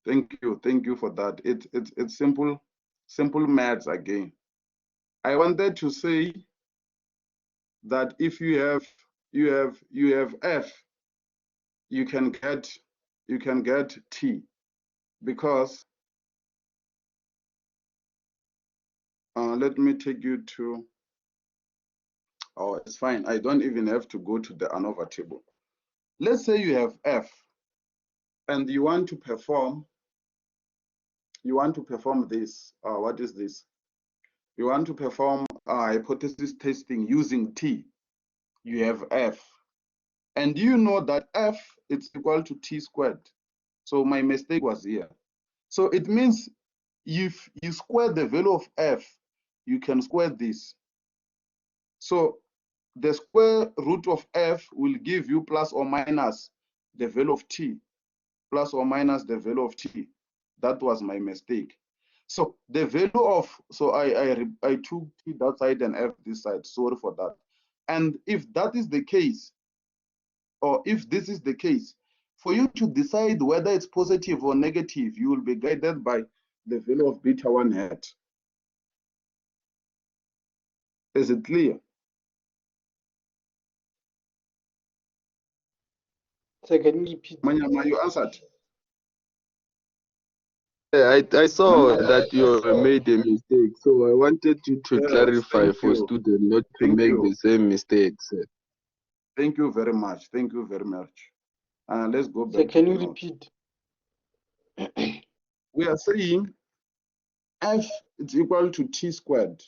Thank you for that. It's simple maths again. I wanted to say that if you have F, you can get T, because let me take you to, oh, it's fine. I don't even have to go to the ANOVA table. Let's say you have F and you want to perform this. What is this? You want to perform hypothesis testing using T. You have F. And you know that F is equal to T squared. So my mistake was here. So it means if you square the value of F, you can square this. So the square root of F will give you plus or minus the value of T, plus or minus the value of T. That was my mistake. So the value of, so I took T that side and F this side, sorry for that. And if that is the case, or if this is the case, for you to decide whether it's positive or negative, you will be guided by the value of beta 1 hat. Is it clear? So can you repeat? Manyama, you answered. I saw that you made a mistake, so I wanted you to Yes, clarify thank for you. students not to Thank make you. the same mistakes. Thank you very much. Thank you very much. Let's go So back can to you the notes. repeat? We are saying F is equal to T squared.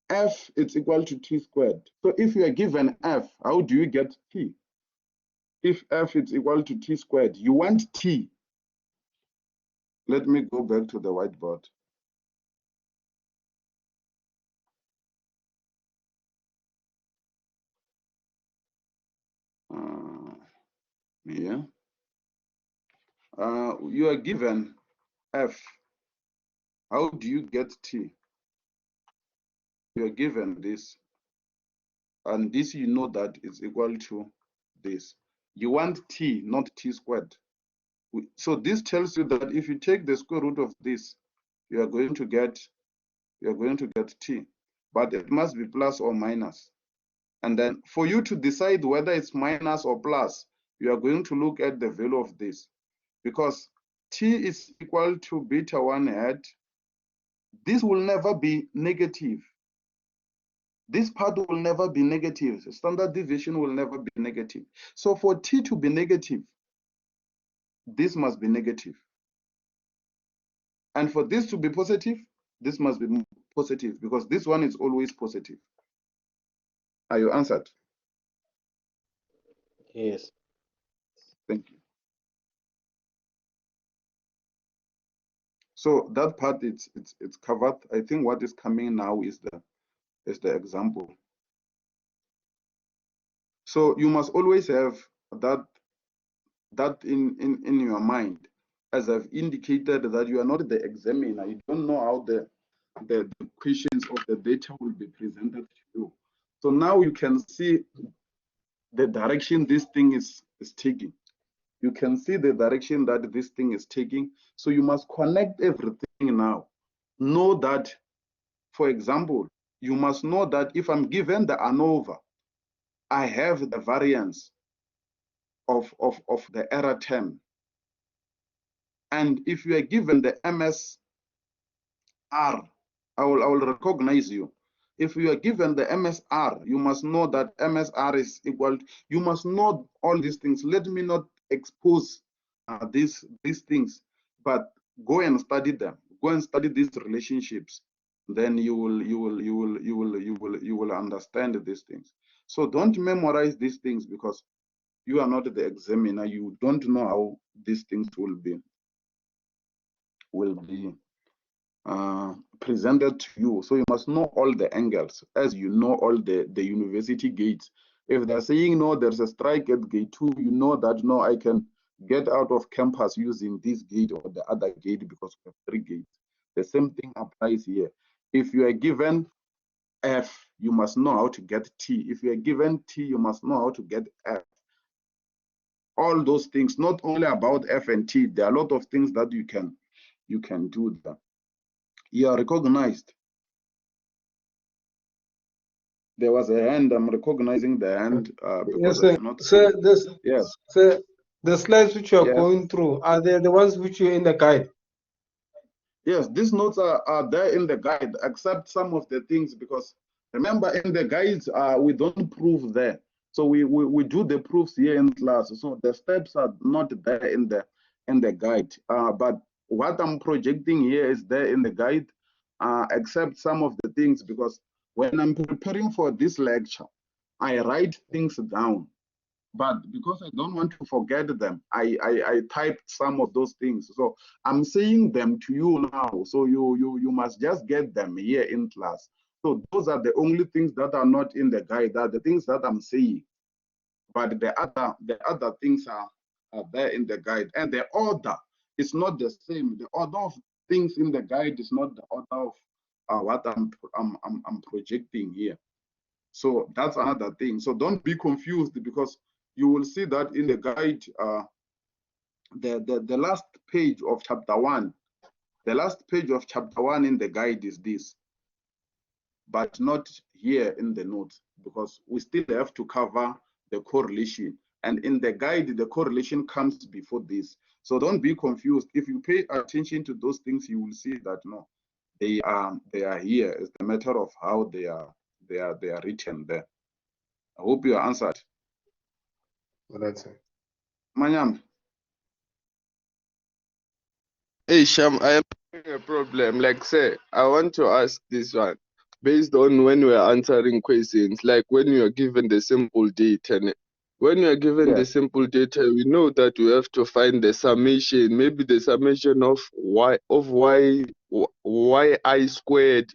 F is equal to T squared. So if you are given F, how do you get T? If F is equal to T squared, you want T. Let me go back to the whiteboard. Here. You are given F. How do you get T? You are given this, and this you know that is equal to this. You want T, not T squared. So this tells you that if you take the square root of this, you are going to get T, but it must be plus or minus. And then for you to decide whether it's minus or plus, you are going to look at the value of this, because T is equal to beta 1 hat. This will never be negative. This part will never be negative. Standard deviation will never be negative. So for T to be negative, this must be negative. And for this to be positive, this must be positive because this one is always positive. Are you answered? Yes. Thank you. So that part it's covered. I think what is coming now is the example. So you must always have that in your mind. As I've indicated that you are not the examiner, you don't know how the questions of the data will be presented to you. So now you can see the direction this thing is taking. You can see the direction that this thing is taking. So you must connect everything now. Know that, for example, you must know that if I'm given the ANOVA, I have the variance of the error term. And if you are given the MSR, I will recognize you. If you are given the MSR, you must know that MSR is equal. You must know all these things. Let me not expose these things, but go and study them. Go and study these relationships. Then you will understand these things. So don't memorize these things because you are not the examiner. You don't know how these things will be presented to you. So you must know all the angles as you know all the university gates. If they're saying no, there's a strike at gate 2, you know that no, I can get out of campus using this gate or the other gate because we have 3 gates. The same thing applies here. If you are given F, you must know how to get T. If you are given T, you must know how to get F. All those things, not only about F and T, there are a lot of things that you can do there. You are recognized. There was a hand. I'm recognizing the hand because Yes, I sir. cannot see. Sir, this, Yes. sir, the slides which you are Yes. going through, are they the ones which you in the guide? Yes, these notes are there in the guide, except some of the things, because remember in the guides we don't prove there. So we do the proofs here in class. So the steps are not there in the guide. But what I'm projecting here is there in the guide, except some of the things, because when I'm preparing for this lecture, I write things down. But because I don't want to forget them, I typed some of those things. So I'm saying them to you now. So you must just get them here in class. So those are the only things that are not in the guide. That are the things that I'm saying. But the other things are there in the guide. And the order is not the same. The order of things in the guide is not the order of what I'm projecting here. So that's another thing. So don't be confused, because you will see that in the guide, the last page of chapter 1, the last page of chapter 1 in the guide is this, but not here in the notes, because we still have to cover the correlation. And in the guide, the correlation comes before this. So don't be confused. If you pay attention to those things, you will see that no, they are here. It's a matter of how they are written there. I hope you are answered. Well, that's it. Manyam. Hey Sham, I am having a problem. Like, say, I want to ask this one based on when we're answering questions, like when you are given the simple data. When you are given the Yes. simple data, we know that we have to find the summation, maybe the summation of y I squared.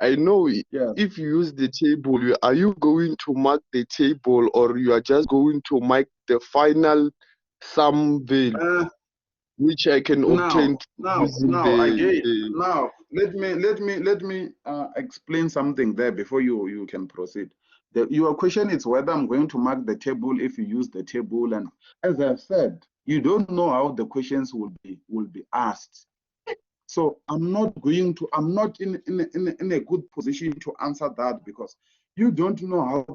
I know Yes. if you use the table, are you going to mark the table, or you are just going to mark the final sum value, which I can obtain using Now let me explain something there before you can proceed. Your question is whether I'm going to mark the table if you use the table, and as I've said, you don't know how the questions will be asked. So I'm not in a good position to answer that, because you don't know how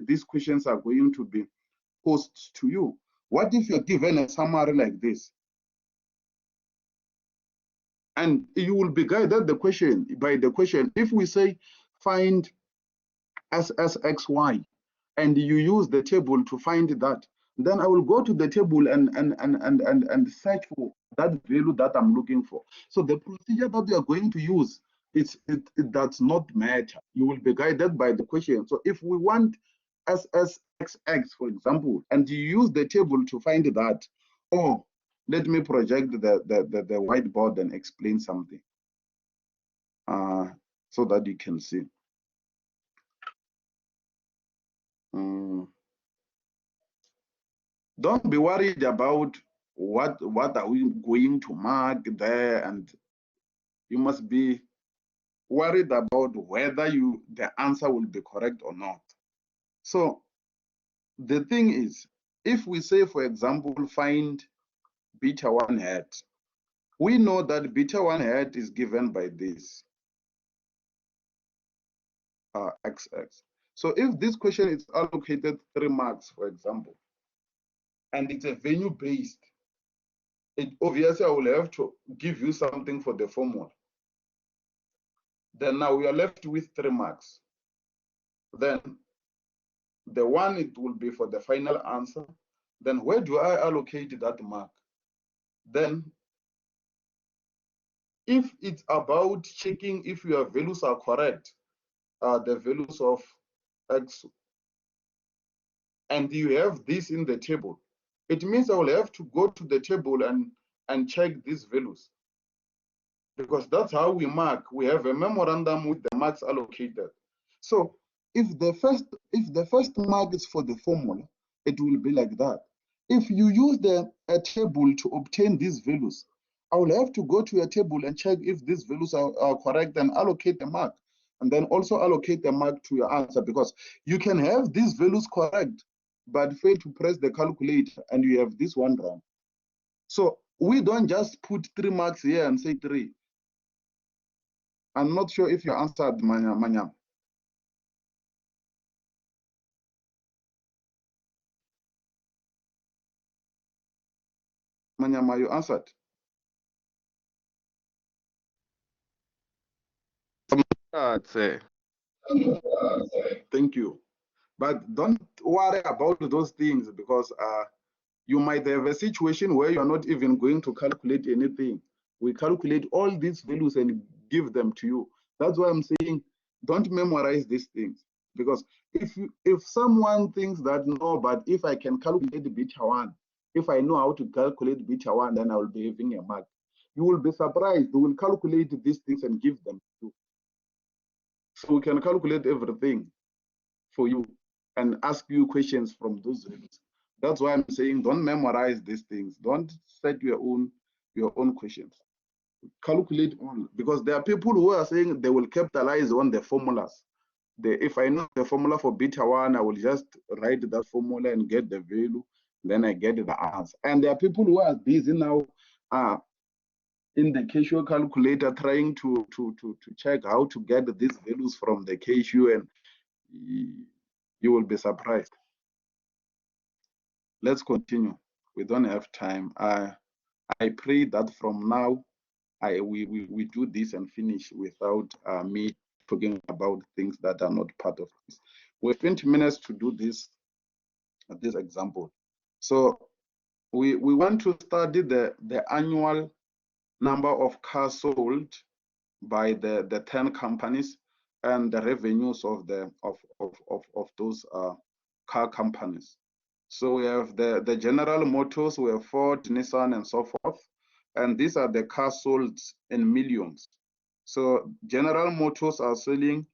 these questions are going to be posed to you. What if you're given a summary like this? And you will be guided by the question. If we say find SSXY, and you use the table to find that, Then I will go to the table and search for that value that I'm looking for. So the procedure that you are going to use, it does not matter. You will be guided by the question. So if we want SSXX, for example, and you use the table to find that, oh, let me project the whiteboard and explain something so that you can see. Don't be worried about what are we going to mark there, and you must be worried about whether the answer will be correct or not. So the thing is, if we say, for example, find beta 1 hat, we know that beta 1 hat is given by this XX. So if this question is allocated 3 marks, for example, and it's a venue based, obviously I will have to give you something for the formula. Then now we are left with 3 marks. Then the one, it will be for the final answer. Then where do I allocate that mark? Then if it's about checking if your values are correct, the values of X, and you have this in the table, it means I will have to go to the table and check these values, because that's how we mark. We have a memorandum with the marks allocated. So if the first mark is for the formula, it will be like that. If you use a table to obtain these values, I will have to go to a table and check if these values are correct and allocate a mark, and then also allocate a mark to your answer, because you can have these values correct but fail to press the calculator and you have this one wrong. So we don't just put 3 marks here and say 3. I'm not sure if you answered, Manyam. Manyama, you answered. Thank you. But don't worry about those things, because you might have a situation where you're not even going to calculate anything. We calculate all these values and give them to you. That's why I'm saying don't memorize these things, because if someone thinks that, no, but if I can calculate beta 1, if I know how to calculate beta 1, then I will be having a mark. You will be surprised. They will calculate these things and give them to you. So we can calculate everything for you and ask you questions from those values. That's why I'm saying don't memorize these things. Don't set your own questions. Calculate all, because there are people who are saying they will capitalize on the formulas. If I know the formula for beta 1, I will just write that formula and get the value, then I get the answer. And there are people who are busy now in the Casio calculator trying to check how to get these values from the Casio, and you will be surprised. Let's continue. We don't have time. I pray that from now we do this and finish without me talking about things that are not part of this. We have 20 minutes to do this example. So we want to study the annual number of cars sold by the 10 companies and the revenues of those car companies. So we have the General Motors, we have Ford, Nissan, and so forth. And these are the cars sold in millions. So General Motors are selling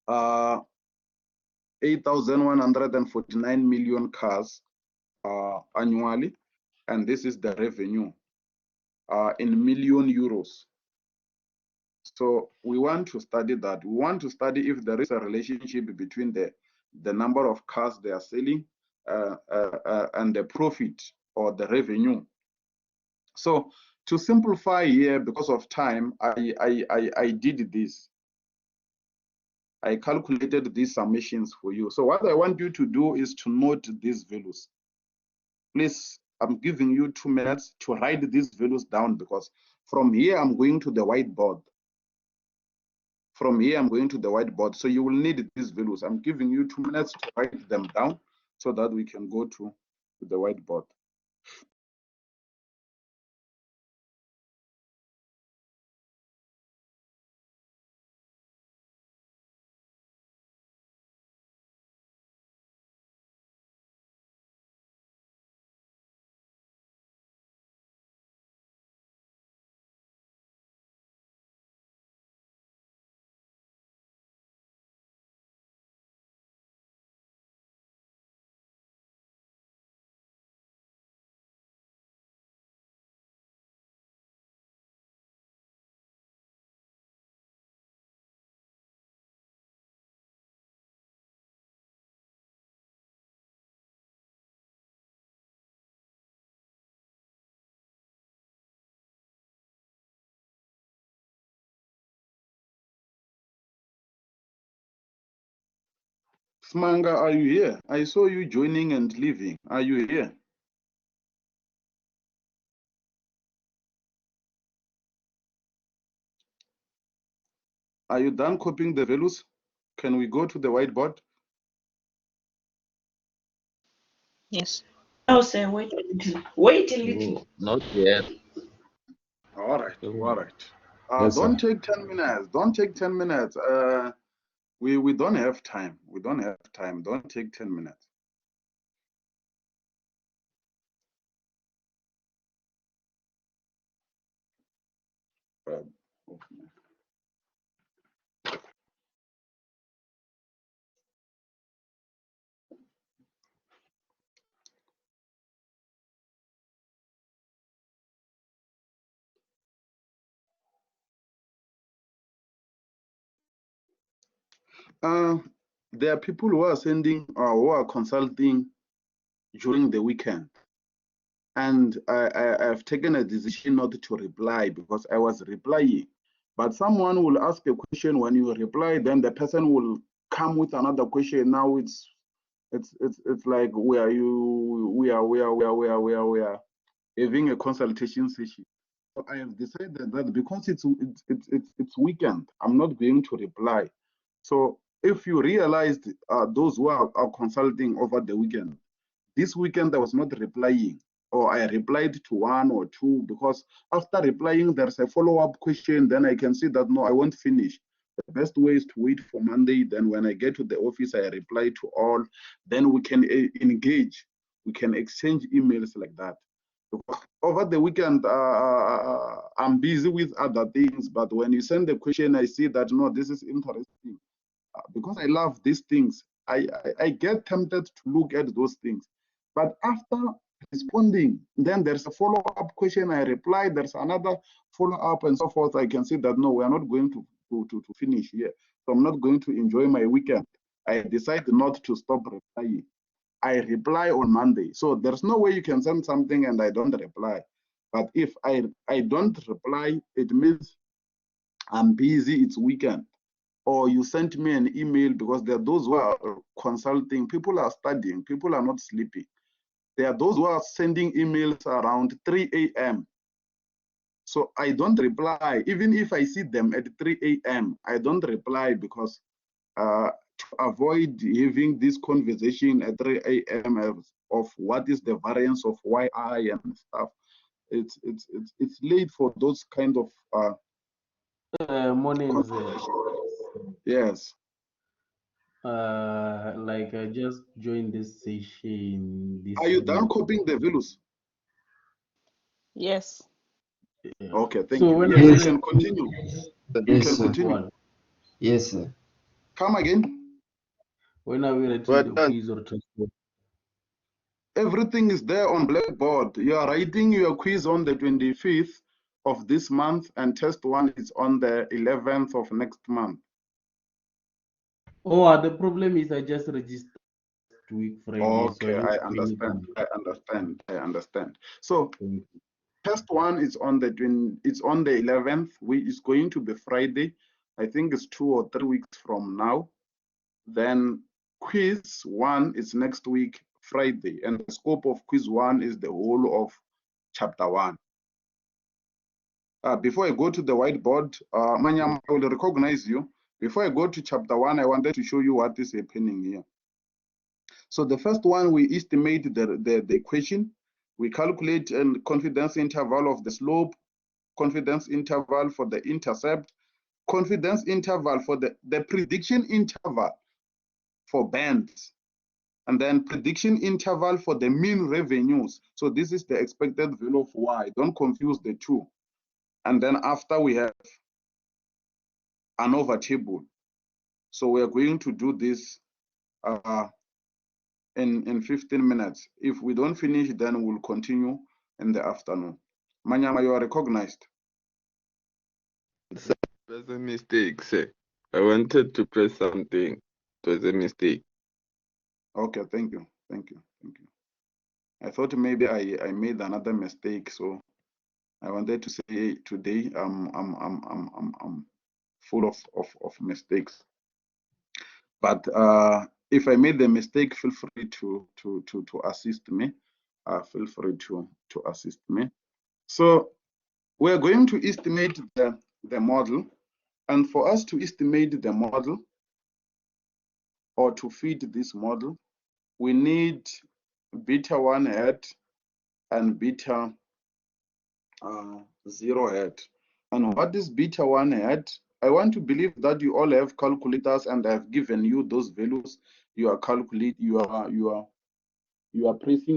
8,149 million cars annually. And this is the revenue in million euros. So we want to study that. We want to study if there is a relationship between the number of cars they are selling and the profit or the revenue. So to simplify here, because of time, I did this. I calculated these summations for you. So what I want you to do is to note these values. Please, I'm giving you 2 minutes to write these values down, because from here I'm going to the whiteboard. From here I'm going to the whiteboard. So you will need these values. I'm giving you 2 minutes to write them down. so that we can go to the whiteboard. Smanga, are you here? I saw you joining and leaving. Are you here? Are you done copying the values? Can we go to the whiteboard? Yes. I'll say wait a little. Wait a little. Not yet. All right, all right. Yes, sir. Don't take 10 minutes. Don't take 10 minutes. We don't have time. We don't have time. Don't take 10 minutes. There are people who are sending or who are consulting during the weekend. And I've taken a decision not to reply because I was replying. But someone will ask a question when you reply, then the person will come with another question. Now it's like we are having a consultation session. So I have decided that because it's weekend, I'm not going to reply. So if you realized those who are consulting over the weekend, this weekend I was not replying, or I replied to one or two, because after replying there's a follow-up question, then I can see that no, I won't finish. The best way is to wait for Monday. Then when I get to the office, I reply to all. Then we can engage. We can exchange emails like that. Over the weekend, I'm busy with other things. But when you send the question, I see that no, this is interesting. Because I love these things, I get tempted to look at those things. But after responding, then there's a follow-up question, I reply, there's another follow-up and so forth. I can see that no, we are not going to finish here. So I'm not going to enjoy my weekend. I decide not to stop replying. I reply on Monday. So there's no way you can send something and I don't reply. But if I don't reply, it means I'm busy, it's weekend. Or you sent me an email, because there are those who are consulting, people are studying, people are not sleeping. There are those who are sending emails around 3 a.m. So I don't reply. Even if I see them at 3 a.m., I don't reply, because to avoid having this conversation at 3 a.m. of what is the variance of yi and stuff. It's late for those kind of Mornings. Yes. Like I just joined this session. Are you done copying the values? Yes. Yeah. Okay, thank So you. when Yes, are we you ready can to- continue. You Yes, can sir. continue. One. Yes, sir. Come again. When are we ready Well to done. quiz or transport? Everything is there on Blackboard. You are writing your quiz on the 25th of this month, and test one is on the 11th of next month. Oh, the problem is I just registered week Friday. Okay, so I don't bring it understand. in. I understand. I understand. So Thank you. test one is on the 11th. It's going to be Friday. I think it's 2 or 3 weeks from now. Then quiz one is next week, Friday. And the scope of quiz one is the whole of chapter one. Before I go to the whiteboard, Manyam, I will recognize you. Before I go to chapter one, I wanted to show you what is happening here. So the first one, we estimate the equation. We calculate a confidence interval of the slope, confidence interval for the intercept, confidence interval for the prediction interval for bands, and then prediction interval for the mean revenues. So this is the expected value of y. Don't confuse the two. And then after, we have ANOVA table. So we are going to do this in 15 minutes. If we don't finish, then we'll continue in the afternoon. Manyama, you are recognized. Sir, it was a mistake, sir. I wanted to press something. It was a mistake. Okay, thank you. Thank you. Thank you. I thought maybe I made another mistake, so I wanted to say today I'm full of mistakes. But if I made the mistake, feel free to assist me. Feel free to assist me. So we're going to estimate the model, and for us to estimate the model or to fit this model, we need beta 1 hat and beta 0 hat. And what is beta 1 hat? I want to believe that you all have calculators, and I've given you those values. You are pressing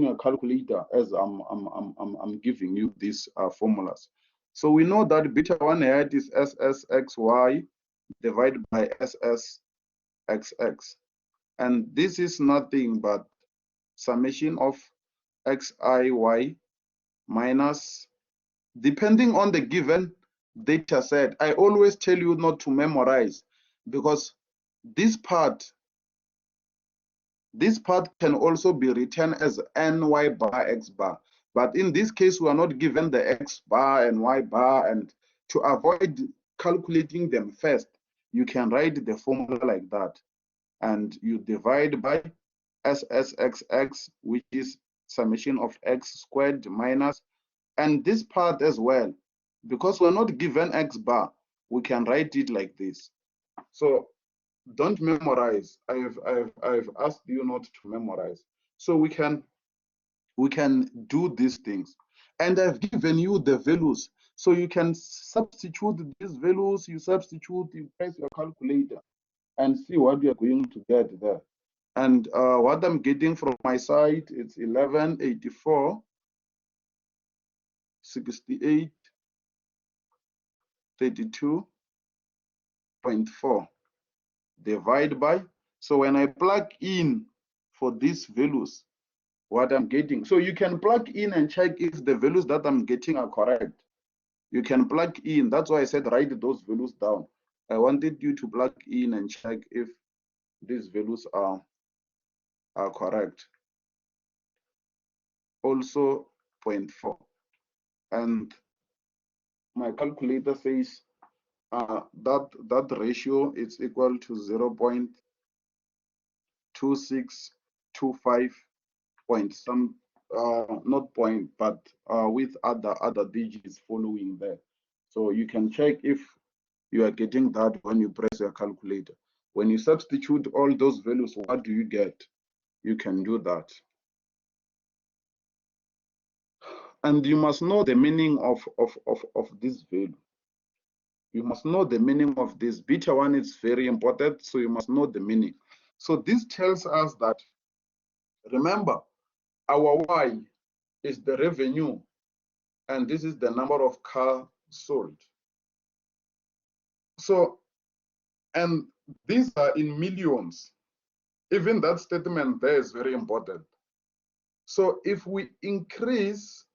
your calculator as I'm giving you these formulas. So we know that beta 1 hat is SSXY divided by SSXX. And this is nothing but summation of XIY minus, depending on the given data set. I always tell you not to memorize, because this part can also be written as NY bar X bar. But in this case, we are not given the X bar and Y bar, and to avoid calculating them first, you can write the formula like that, and you divide by SSXX, which is summation of X squared minus, and this part as well, because we're not given X bar, we can write it like this. So don't memorize. I've asked you not to memorize. So we can do these things. And I've given you the values. So you can substitute these values, you press your calculator and see what you're going to get there. And what I'm getting from my side, it's 1184, 68, 32.4 divide by. So when I plug in for these values, what I'm getting, so you can plug in and check if the values that I'm getting are correct. You can plug in. That's why I said write those values down. I wanted you to plug in and check if these values are correct. Also 0.4, and my calculator says that ratio is equal to 0.2625 point some, not point, but with other digits following there. So you can check if you are getting that when you press your calculator. When you substitute all those values, what do you get? You can do that. And you must know the meaning of this value. You must know the meaning of this. Beta 1 is very important, so you must know the meaning. So this tells us that, remember, our Y is the revenue, and this is the number of cars sold. So, and these are in millions. Even that statement there is very important. So if we increase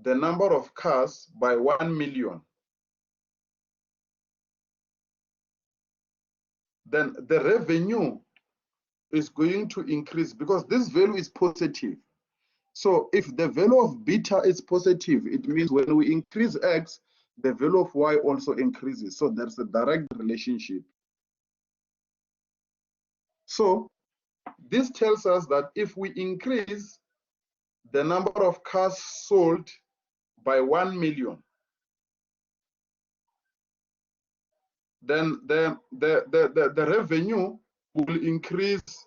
the number of cars by 1 million, then the revenue is going to increase, because this value is positive. So if the value of beta is positive, it means when we increase X, the value of Y also increases. So there's a direct relationship. So this tells us that if we increase the number of cars sold by 1 million, then the revenue will increase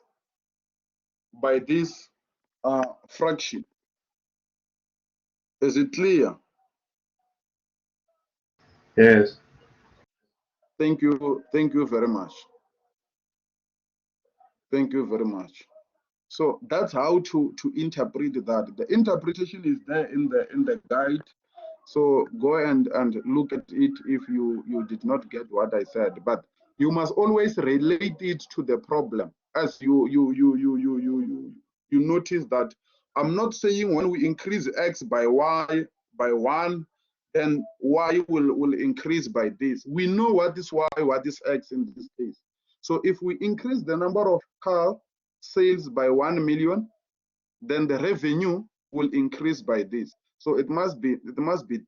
by this fraction. Is it clear? Yes. Thank you. Thank you very much. Thank you very much. So that's how to interpret that. The interpretation is there in the guide. So go and look at it if you did not get what I said. But you must always relate it to the problem. As you notice that I'm not saying when we increase x by y by 1, then y will increase by this. We know what is y, what is x in this case. So if we increase the number of car sales by 1 million, then the revenue will increase by this. So it must be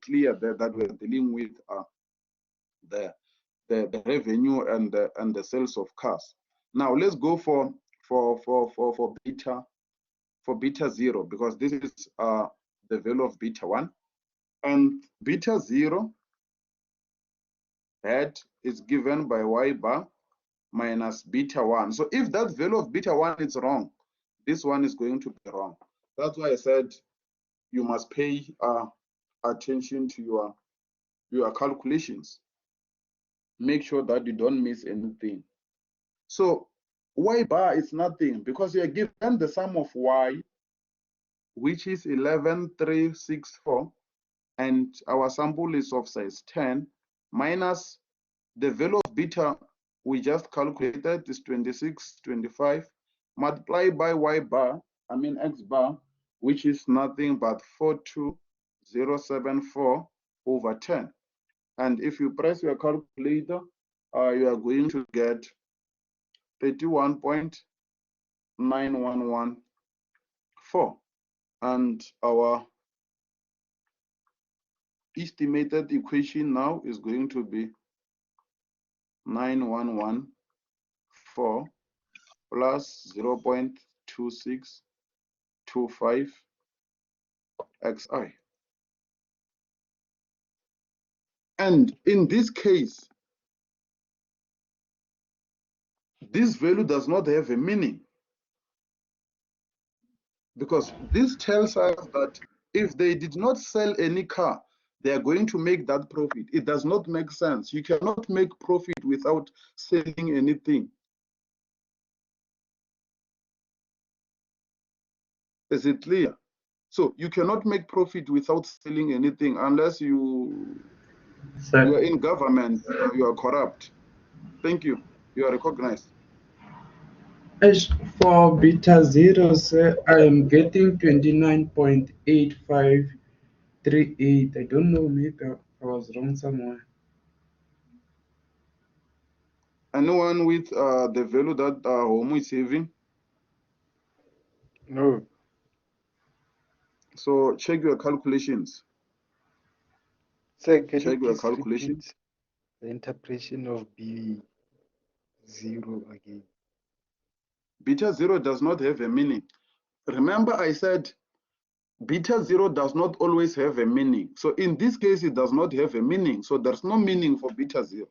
clear that we're dealing with the revenue and the sales of cars. Now let's go for beta 0, because this is the value of beta 1, and beta 0 head is given by y bar minus beta 1. So if that value of beta 1 is wrong, this one is going to be wrong. That's why I said you must pay attention to your calculations. Make sure that you don't miss anything. So y bar is nothing because you are given the sum of y, which is 11,364, and our sample is of size 10, minus the value of beta we just calculated is 2625, multiplied by y bar, x bar, which is nothing but 42074 over 10. And if you press your calculator, you are going to get 31.9114. And our estimated equation now is going to be 9114 plus 0.2625 xi. And in this case, this value does not have a meaning, because this tells us that if they did not sell any car, they are going to make that profit. It does not make sense. You cannot make profit without selling anything. Is it clear? So you cannot make profit without selling anything unless you are in government, you are corrupt. Thank you. You are recognized. As for beta 0, sir, I am getting 29.8538. I don't know, maybe I was wrong somewhere. Anyone with the value that Homo is having? No. So check your calculations. Sir, can you Check your please calculations. repeat the interpretation of B0 again? Beta 0 does not have a meaning. Remember I said beta 0 does not always have a meaning. So in this case, it does not have a meaning. So there's no meaning for beta 0,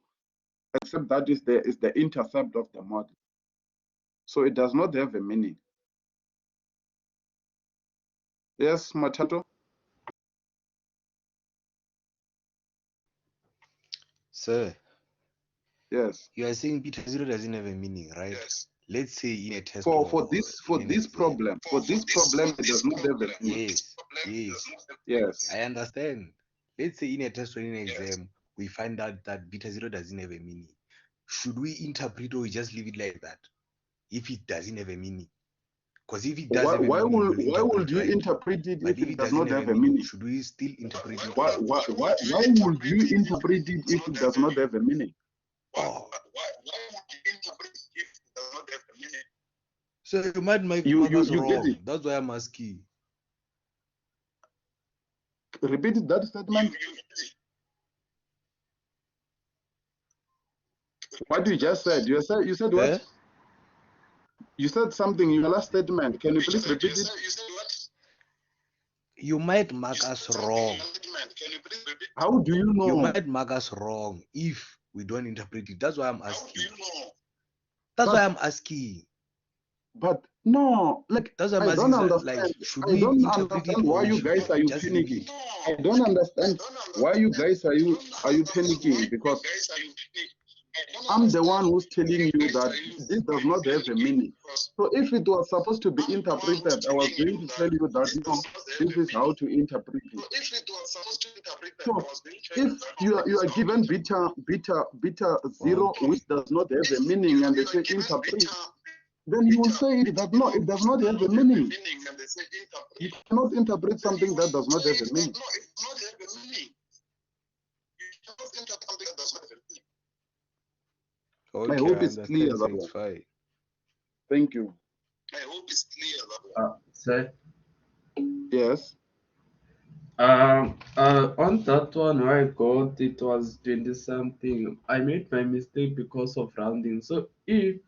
except that is the intercept of the model. So it does not have a meaning. Yes, Matato? Sir, Yes. you are saying beta 0 doesn't have a meaning, right? Yes. Let's say in a test For or this in an exam. problem, it does not have a meaning. Yes. Yes. I understand. Let's say in a test or in an exam, we find out that beta 0 doesn't have a meaning. Should we interpret or we just leave it like that? If it doesn't have a meaning. Because if it does have a meaning, Why would you right? interpret it But if it does not have a meaning? Should we still interpret it? Why would you interpret it if it does not have a meaning? Oh. So you might make You us get wrong. it. That's why I'm asking. Repeat that statement. What you just said. You said what? Eh? You said something in your last statement. Can you please repeat it? You might mark us wrong. How do you know? You might mark us wrong if we don't interpret it. That's why I'm asking. That's why I'm asking. But No, like That's what I'm I don't asking, sir. understand. Like, should I we don't interpret it understand why or you should guys we are you just leave panicking. it? I don't understand why you guys are you panicking, because I'm the one who's telling you that this does not have a meaning. So if it was supposed to be interpreted, I was going to tell you that no, this is how to interpret it. So if you are given beta zero, Okay. which does not have a meaning, and they say interpret, then you will say it that no, it does not have a meaning. You cannot interpret something that does not have a meaning. I Okay, hope I it's clear understand, so that it's one. fine. Thank you. Sir, Yes. on that one, where I got it was 20 something. I made my mistake because of rounding. So if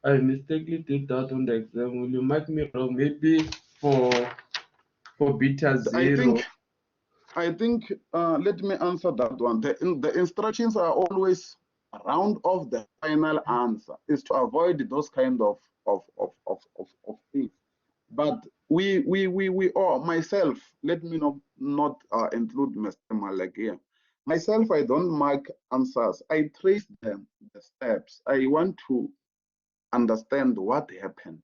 I mistakenly did that on the exam, will you mark me wrong? Maybe for beta I zero. think let me answer that one. The instructions are always round off the final answer, is to avoid those kind of things. But we or myself, let me not include Mr. Malek here. Myself, I don't mark answers. I trace the steps. I want to understand what happened.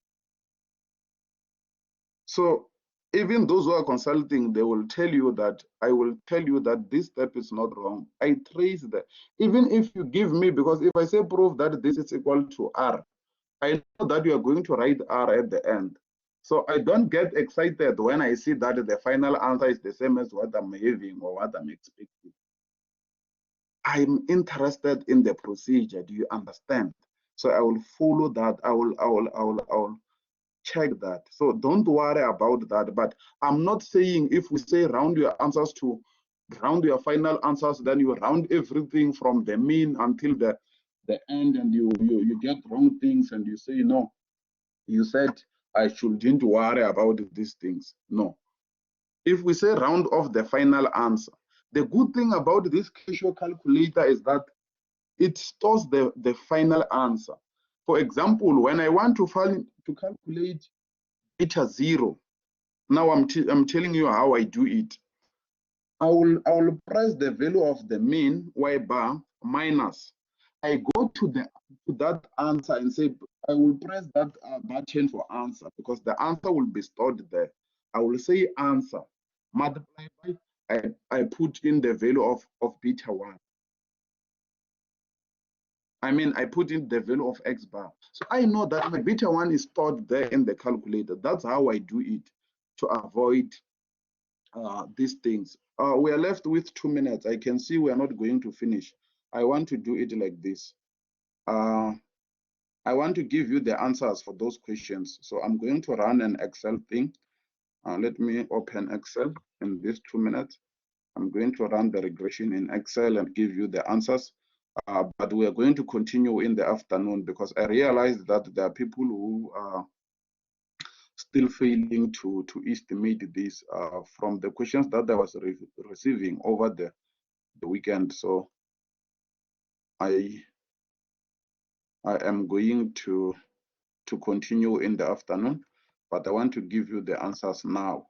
So even those who are consulting, they will tell you that I will tell you that this step is not wrong. I trace that. Even if you give me, because if I say prove that this is equal to R, I know that you are going to write R at the end. So I don't get excited when I see that the final answer is the same as what I'm having or what I'm expecting. I'm interested in the procedure. Do you understand? So I will follow that. I will check that. So don't worry about that. But I'm not saying if we say round your answers to round your final answers, then you round everything from the mean until the end, and you get wrong things, and you say no. You said I shouldn't worry about these things. No. If we say round off the final answer, the good thing about this Casio calculator is that it stores the final answer. For example, when I want to calculate beta zero, now I'm telling you how I do it. I will press the value of the mean y bar minus. I go to that answer and say I will press that button for answer, because the answer will be stored there. I will say answer multiply by I put in the value of beta 1. I put in the value of x bar. So I know that my beta 1 is stored there in the calculator. That's how I do it to avoid these things. We are left with 2 minutes. I can see we are not going to finish. I want to do it like this. I want to give you the answers for those questions. So I'm going to run an Excel thing. Let me open Excel in these 2 minutes. I'm going to run the regression in Excel and give you the answers. But we are going to continue in the afternoon, because I realized that there are people who are still failing to estimate this from the questions that I was receiving over the weekend. So I am going to continue in the afternoon, but I want to give you the answers now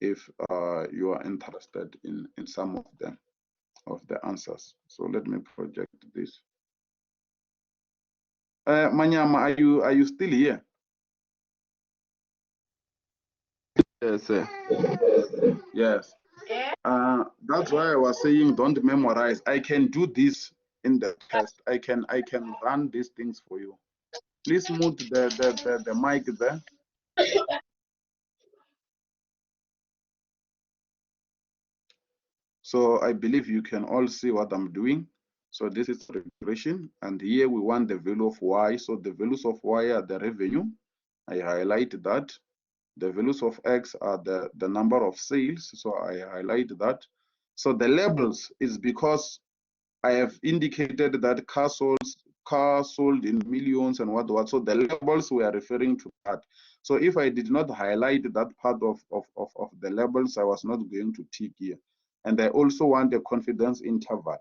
if you are interested in some of them, of the answers. So let me project this. Manyama, are you still here? Yes, sir. Yes. That's why I was saying don't memorize. I can do this in the test. I can run these things for you. Please mute the mic there. So I believe you can all see what I'm doing. So this is regression, and here we want the value of y. So the values of y are the revenue. I highlight that. The values of x are the number of sales. So I highlight that. So the labels is because I have indicated that car sold in millions and what. So the labels we are referring to that. So if I did not highlight that part of the labels, I was not going to tick here. And I also want a confidence interval.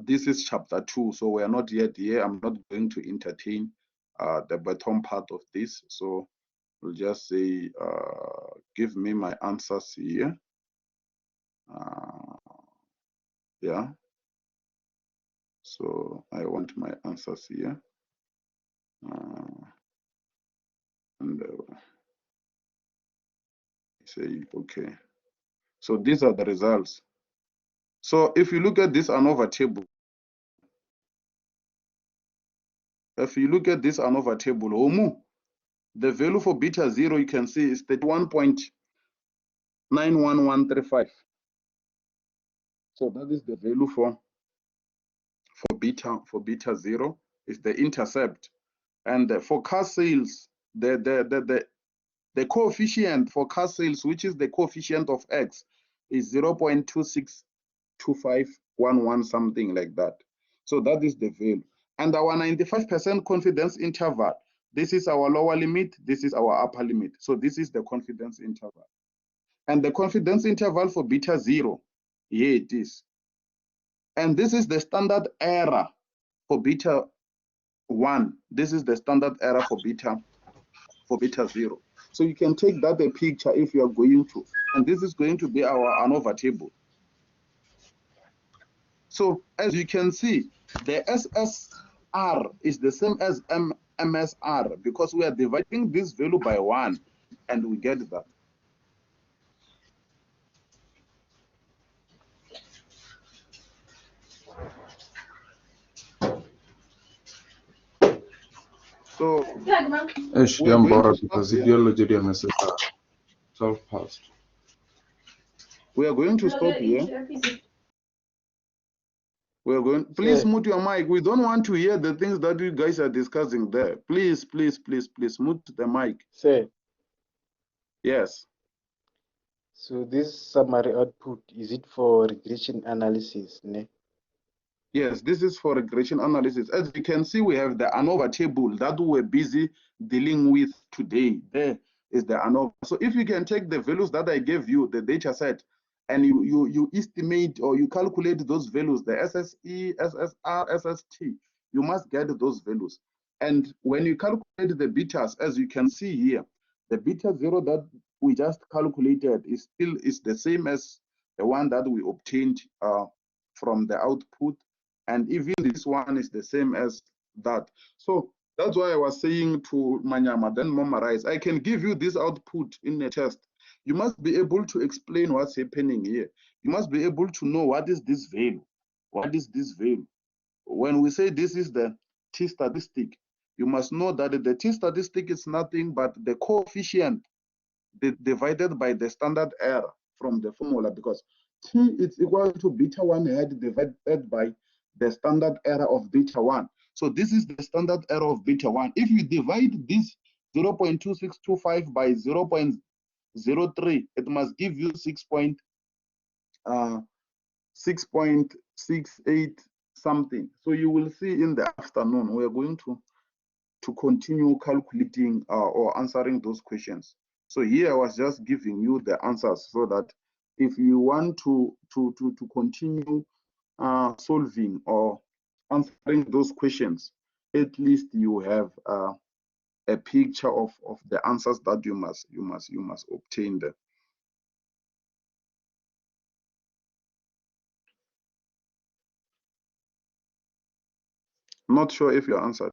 This is chapter 2, so we are not yet here. I'm not going to entertain the bottom part of this. So we'll just say, give me my answers here. Yeah. So I want my answers here. And say, okay. So these are the results. So if you look at this ANOVA table, Homu, the value for beta 0 you can see is 31.91135. So that is the value for beta 0 is the intercept. And for car sales, the coefficient for car sales, which is the coefficient of X, is 0.262511, something like that. So that is the value. And our 95% confidence interval, this is our lower limit, this is our upper limit. So this is the confidence interval. And the confidence interval for beta 0, here it is. And this is the standard error for beta 1. This is the standard error for beta 0. So you can take that a picture if you are going to. And this is going to be our ANOVA table. So as you can see, the SSR is the same as MSR because we are dividing this value by 1 and we get that. So we are going to stop here. 12 past. We are going to stop here. We are going. Please mute your mic. We don't want to hear the things that you guys are discussing there. Please, please, please, please mute the mic. Sir, Yes. so this summary output, is it for regression analysis? Ne? Yes, this is for regression analysis. As you can see, we have the ANOVA table that we were busy dealing with today. There is the ANOVA. So if you can take the values that I gave you, the data set, and you estimate or you calculate those values, the SSE, SSR, SST, you must get those values. And when you calculate the betas, as you can see here, the beta 0 that we just calculated is still the same as the one that we obtained from the output. And even this one is the same as that. So that's why I was saying to Manyama, then memorize. I can give you this output in a test. You must be able to explain what's happening here. You must be able to know what is this value. What is this value? When we say this is the T statistic, you must know that the T statistic is nothing but the coefficient divided by the standard error from the formula, because T is equal to beta 1 head divided by the standard error of beta 1. So this is the standard error of beta 1. If you divide this 0.2625 by 0.03, it must give you 6.68 something. So you will see in the afternoon, we are going to continue calculating or answering those questions. So here I was just giving you the answers so that if you want to continue solving or answering those questions, at least you have a picture of the answers that you must obtain there. Not sure if you answered.